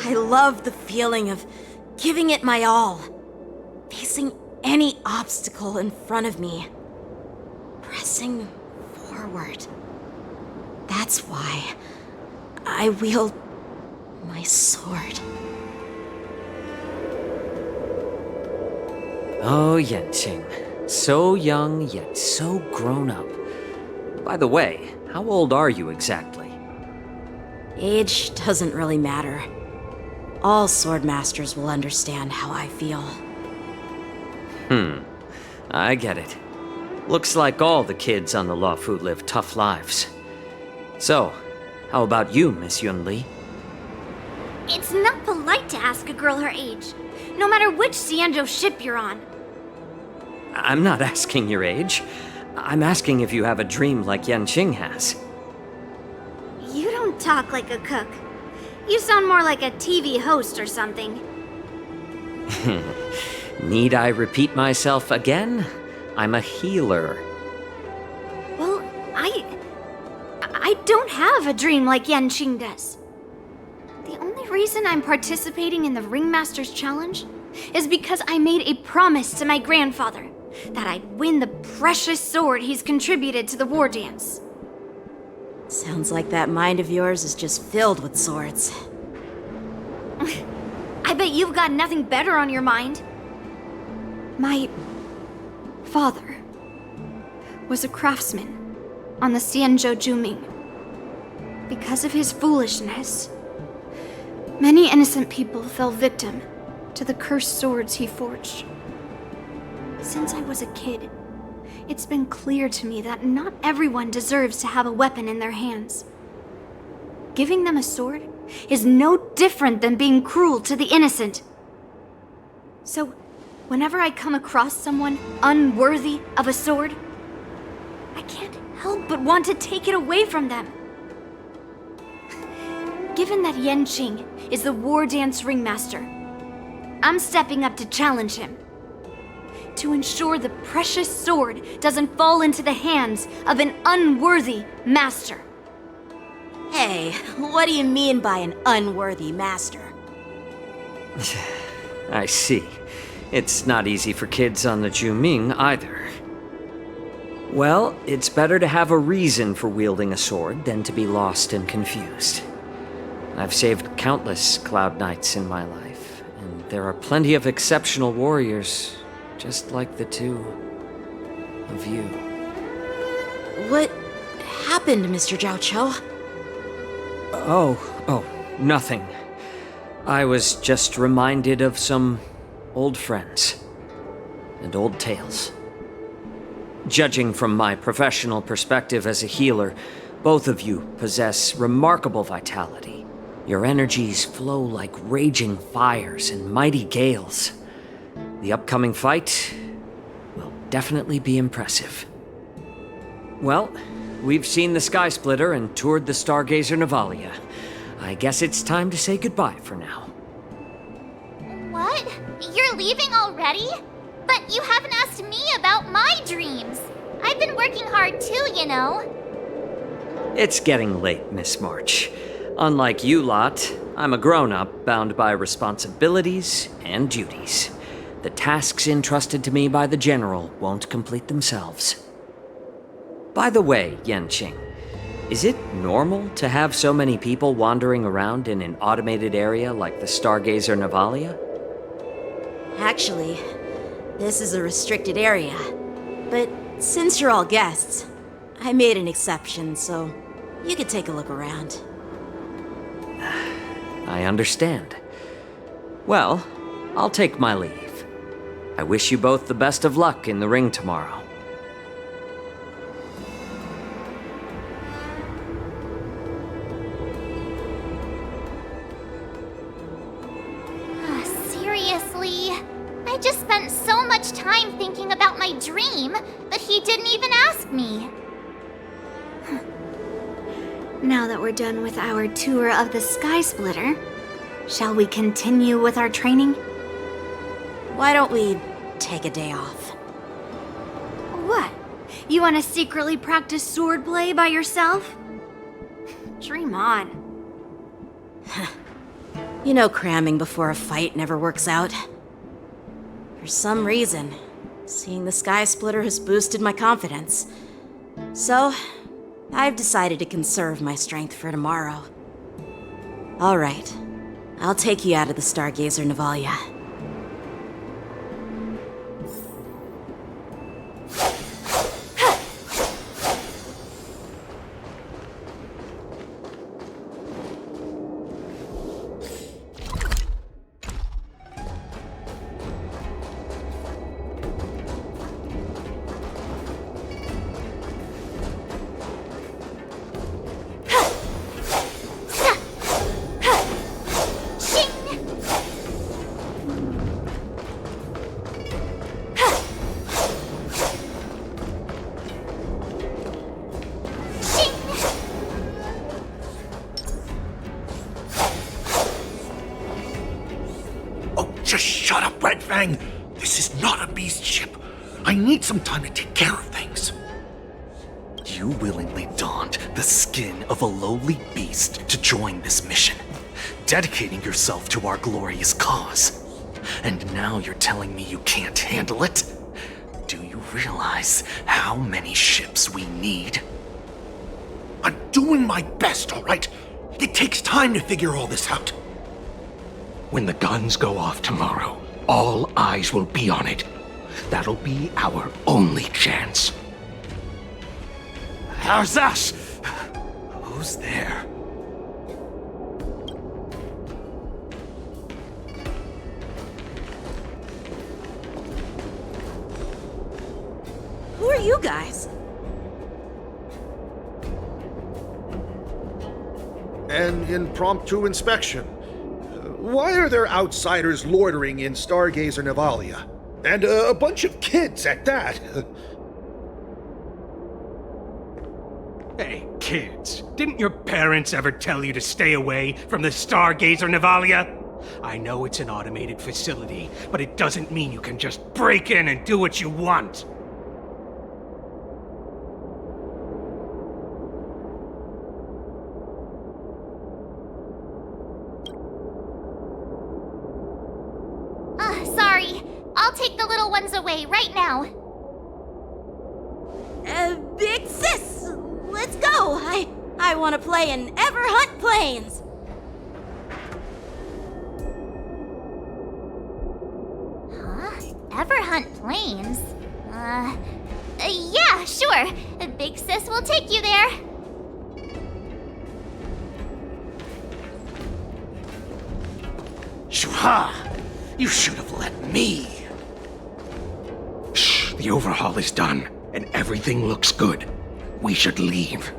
I love the feeling of giving it my all, facing any obstacle in front of me, pressing forward. That's why I wield my sword. Oh, Yanqing. So young, yet so grown up. By the way, how old are you exactly? Age doesn't really matter. All swordmasters will understand how I feel. I get it. Looks like all the kids on the Luofu live tough lives. So, how about you, Miss Yunli? It's not polite to ask a girl her age, no matter which Xianzhou ship you're on. I'm not asking your age. I'm asking if you have a dream like Yanqing has. You don't talk like a cook. You sound more like a TV host or something. Need I repeat myself again? I'm a healer. Well, I don't have a dream like Yanqing does. The only reason I'm participating in the Ringmaster's Challenge is because I made a promise to my grandfather that I'd win the precious sword he's contributed to the war dance. Sounds like that mind of yours is just filled with swords. I bet you've got nothing better on your mind. My father was a craftsman on the Xianzhou Juming. Because of his foolishness, many innocent people fell victim to the cursed swords he forged. Since I was a kid, it's been clear to me that not everyone deserves to have a weapon in their hands. Giving them a sword is no different than being cruel to the innocent. So, whenever I come across someone unworthy of a sword, I can't help but want to take it away from them. Given that Yanqing is the war dance ringmaster, I'm stepping up to challenge him. to ensure the precious sword doesn't fall into the hands of an unworthy master. Hey, what do you mean by an unworthy master? I see. It's not easy for kids on the Juming either. Well, it's better to have a reason for wielding a sword than to be lost and confused. I've saved countless Cloud Knights in my life, and there are plenty of exceptional warriors, just like the two of you. What happened, Mr. Zhao Cho? Oh, nothing. I was just reminded of some old friends and old tales. Judging from my professional perspective as a healer, both of you possess remarkable vitality. Your energies flow like raging fires and mighty gales. The upcoming fight will definitely be impressive. Well, we've seen the Sky Splitter and toured the Stargazer Navalia. I guess it's time to say goodbye for now. What? You're leaving already? But you haven't asked me about my dreams. I've been working hard too, you know. It's getting late, Miss March. Unlike you lot, I'm a grown-up bound by responsibilities and duties. The tasks entrusted to me by the General won't complete themselves. By the way, Yanqing, is it normal to have so many people wandering around in an automated area like the Stargazer Navalia? Actually, this is a restricted area. But since you're all guests, I made an exception, so you could take a look around. I understand. Well, I'll take my leave. I wish you both the best of luck in the ring tomorrow. Seriously? I just spent so much time thinking about my dream, but he didn't even ask me. Now that we're done with our tour of the Sky Splitter, shall we continue with our training? Why don't we take a day off? What? You want to secretly practice swordplay by yourself? Dream on. You know cramming before a fight never works out. For some reason, seeing the Sky Splitter has boosted my confidence. So, I've decided to conserve my strength for tomorrow. Alright, I'll take you out of the Stargazer Navalia. Just shut up, Red Fang! This is not a beast ship. I need some time to take care of things. You willingly donned the skin of a lowly beast to join this mission, dedicating yourself to our glorious cause. And now you're telling me you can't handle it? Do you realize how many ships we need? I'm doing my best, all right? It takes time to figure all this out. When the guns go off tomorrow, all eyes will be on it. That'll be our only chance. How's that? Who's there? Who are you guys? An impromptu inspection. Why are there outsiders loitering in Stargazer Navalia? And a bunch of kids at that. Hey, kids, didn't your parents ever tell you to stay away from the Stargazer Navalia? I know it's an automated facility, but it doesn't mean you can just break in and do what you want. Sorry. I'll take the little ones away right now. Big sis, let's go. I want to play in Everhunt Plains. Everhunt Plains? Yeah, sure. Big Sis will take you there. Shuha! You should have let me. Shh, the overhaul is done, and everything looks good. We should leave.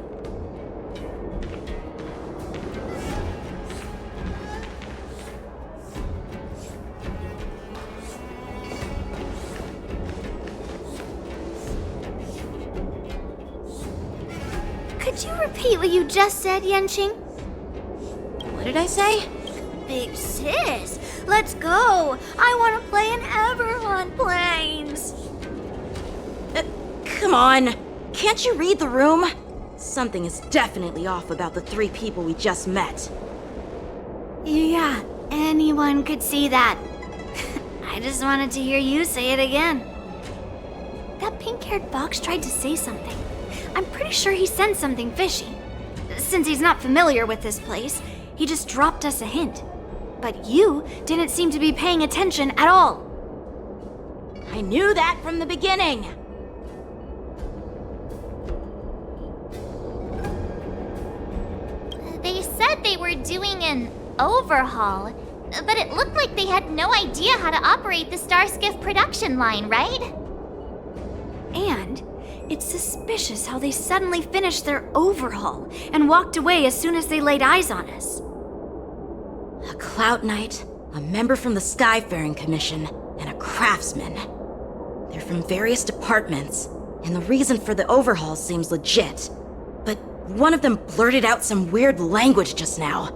Could you repeat what you just said, Yenqing? What did I say? Big sis, let's go. I want to play in Everhunt Plains. Come on. Can't you read the room? Something is definitely off about the 3 people we just met. Yeah, anyone could see that. I just wanted to hear you say it again. That pink-haired fox tried to say something. I'm pretty sure he sensed something fishy. Since he's not familiar with this place, he just dropped us a hint. But you didn't seem to be paying attention at all. I knew that from the beginning. They said they were doing an overhaul, but it looked like they had no idea how to operate the Starskiff production line, right? And it's suspicious how they suddenly finished their overhaul and walked away as soon as they laid eyes on us. A Cloud Knight, a member from the Skyfaring Commission, and a craftsman. They're from various departments, and the reason for the overhaul seems legit. But one of them blurted out some weird language just now.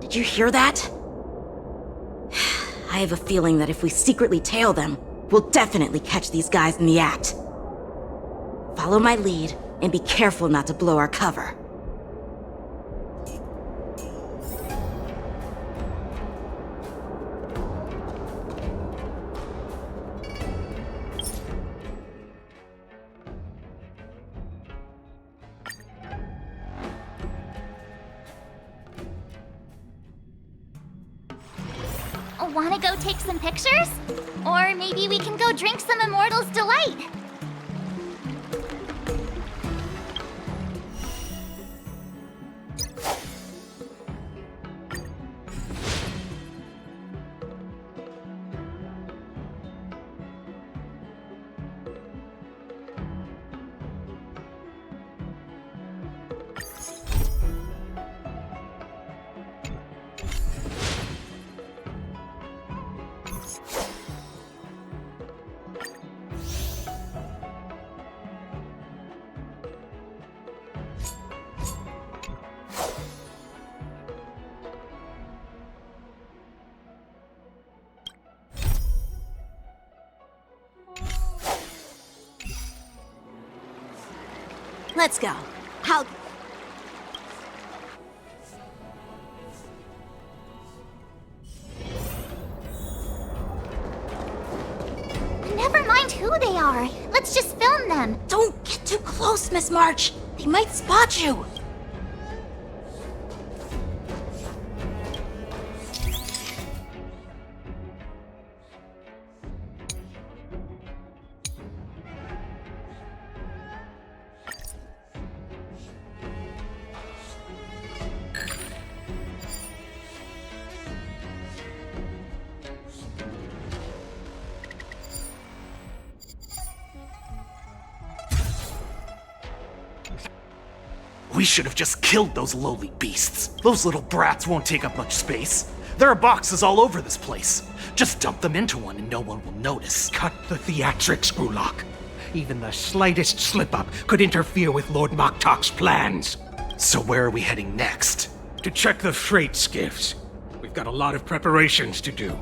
Did you hear that? I have a feeling that if we secretly tail them, we'll definitely catch these guys in the act. Follow my lead, and be careful not to blow our cover. Wanna go take some pictures? Or maybe we can go drink some Immortal's Delight. Let's go. Never mind who they are. Let's just film them. Don't get too close, Miss March. They might spot you. We should have just killed those lowly beasts. Those little brats won't take up much space. There are boxes all over this place. Just dump them into one and no one will notice. Cut the theatrics, Grulock. Even the slightest slip-up could interfere with Lord Moktok's plans. So where are we heading next? To check the freight skiffs. We've We've got a lot of preparations to do.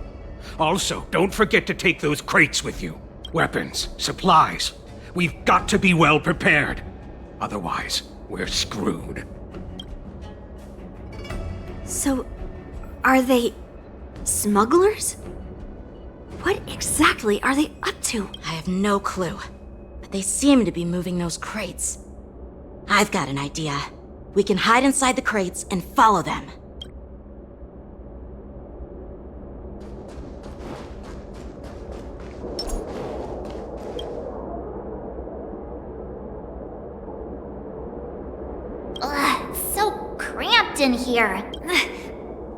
Also, don't forget to take those crates with you. Weapons, supplies. We've got to be well prepared. Otherwise, we're screwed. So, are they smugglers? What exactly are they up to? I have no clue. But they seem to be moving those crates. I've got an idea. We can hide inside the crates and follow them. Ugh, so cramped in here.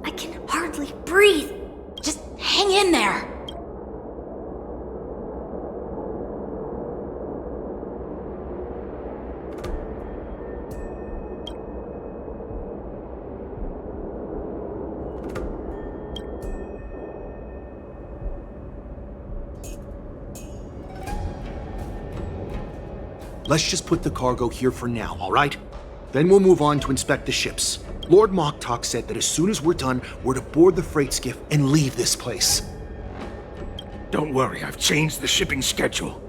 I can hardly breathe. Just hang in there. Let's just put the cargo here for now, all right? Then we'll move on to inspect the ships. Lord Moktok said that as soon as we're done, we're to board the freight skiff and leave this place. Don't worry, I've changed the shipping schedule.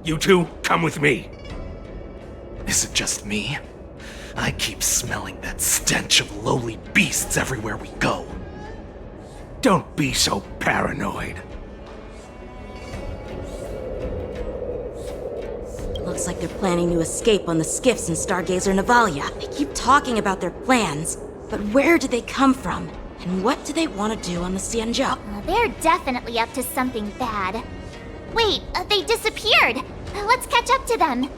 You two, come with me. Is it just me? I keep smelling that stench of lowly beasts everywhere we go. Don't be so paranoid. Looks like they're planning to escape on the skiffs in Stargazer Navalia. They keep talking about their plans, but where do they come from? And what do they want to do on the Xianzhou? They're definitely up to something bad. Wait, they disappeared! Let's catch up to them.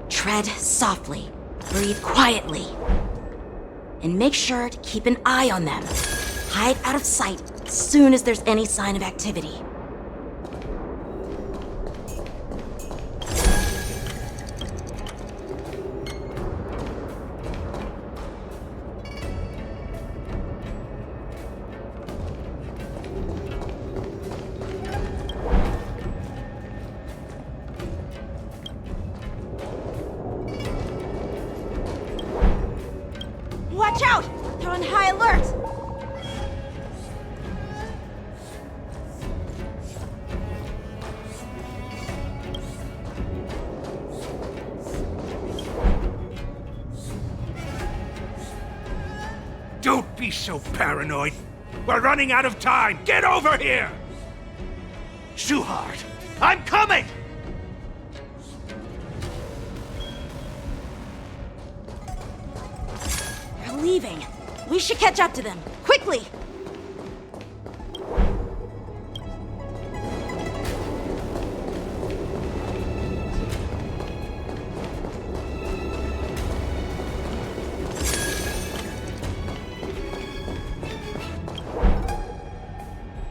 Tread softly, breathe quietly, and make sure to keep an eye on them. Hide out of sight as soon as there's any sign of activity. Watch out! They're on high alert! Don't be so paranoid. We're running out of time. Get over here! Shuhard, I'm coming! They're leaving. We should catch up to them. Quickly!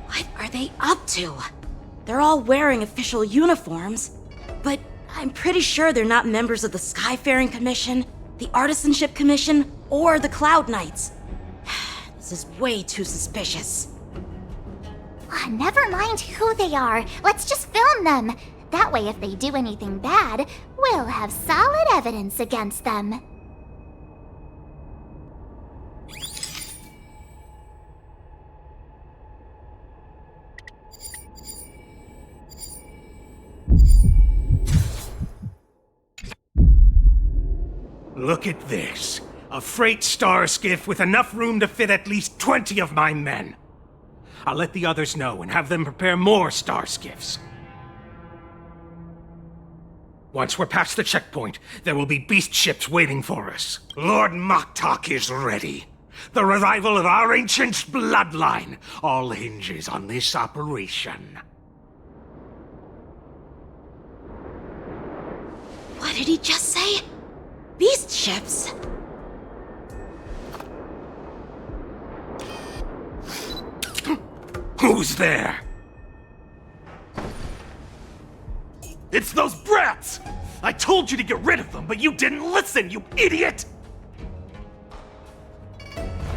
What are they up to? They're all wearing official uniforms, but I'm pretty sure they're not members of the Skyfaring Commission, the Artisanship Commission, or the Cloud Knights. This is way too suspicious. Never mind who they are. Let's just film them. That way, if they do anything bad, we'll have solid evidence against them. Look at this. A freight star skiff with enough room to fit at least 20 of my men. I'll let the others know and have them prepare more star skiffs. Once we're past the checkpoint, there will be beast ships waiting for us. Lord Moktok is ready. The revival of our ancient bloodline all hinges on this operation. What did he just say? Beast ships? Who's there? It's those brats! I told you to get rid of them, but you didn't listen, you idiot!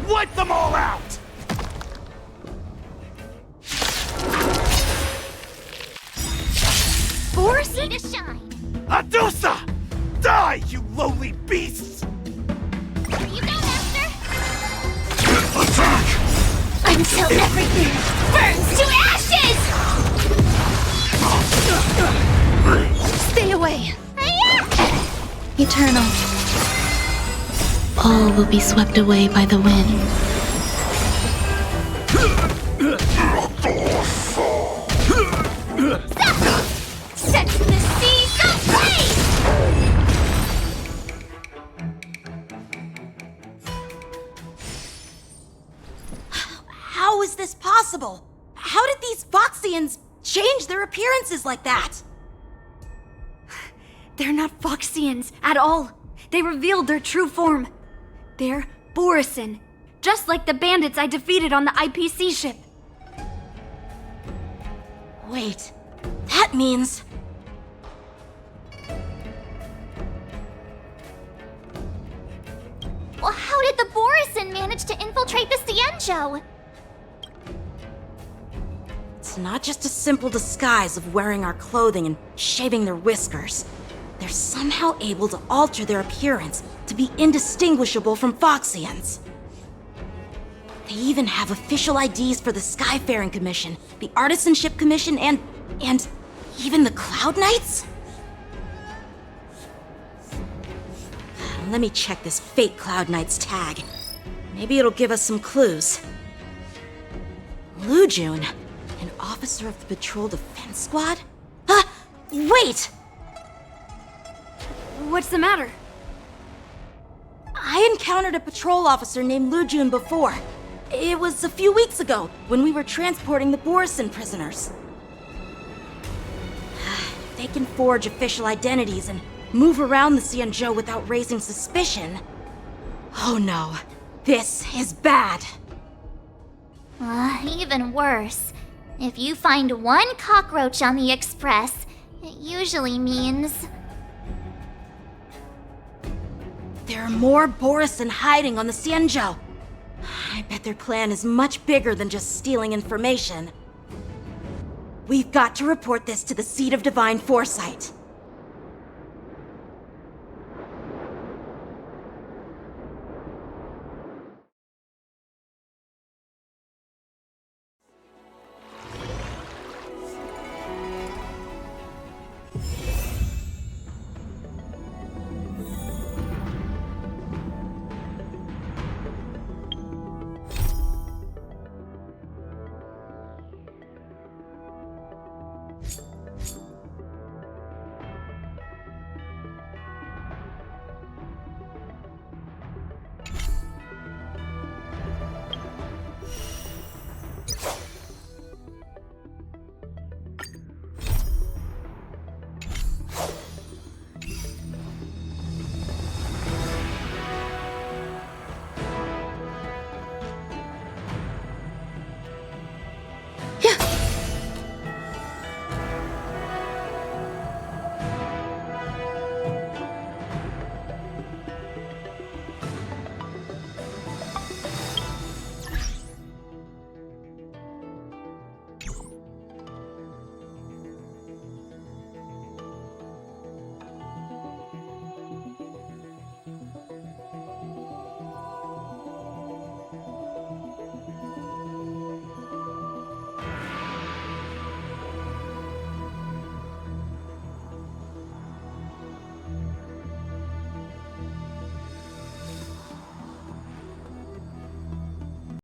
Wipe them all out! Force to shine. Adusa! Die, you lowly beasts! Here you go, Master. Attack! Until everything burns to ashes! Stay away. Hi-ya! Eternal. All will be swept away by the wind. Stop! Set the seas ablaze! How is this possible? How did these Foxians change their appearances like that? They're not Foxians at all. They revealed their true form. They're Borisin, just like the bandits I defeated on the IPC ship. Wait, that means... Well, how did the Borisin manage to infiltrate the Xianzhou? It's not just a simple disguise of wearing our clothing and shaving their whiskers. They're somehow able to alter their appearance to be indistinguishable from Foxians. They even have official IDs for the Skyfaring Commission, the Artisanship Commission, and even the Cloud Knights? Let me check this fake Cloud Knight's tag. Maybe it'll give us some clues. Lujun, an officer of the Patrol Defense Squad? Wait! What's the matter? I encountered a patrol officer named Lujun before. It was a few weeks ago, when we were transporting the Borisin prisoners. They can forge official identities and move around the Xianzhou without raising suspicion. Oh no, this is bad. Even worse. If you find one cockroach on the Express, it usually means... There are more Borisin hiding on the Xianzhou. I bet their plan is much bigger than just stealing information. We've got to report this to the Seat of Divine Foresight.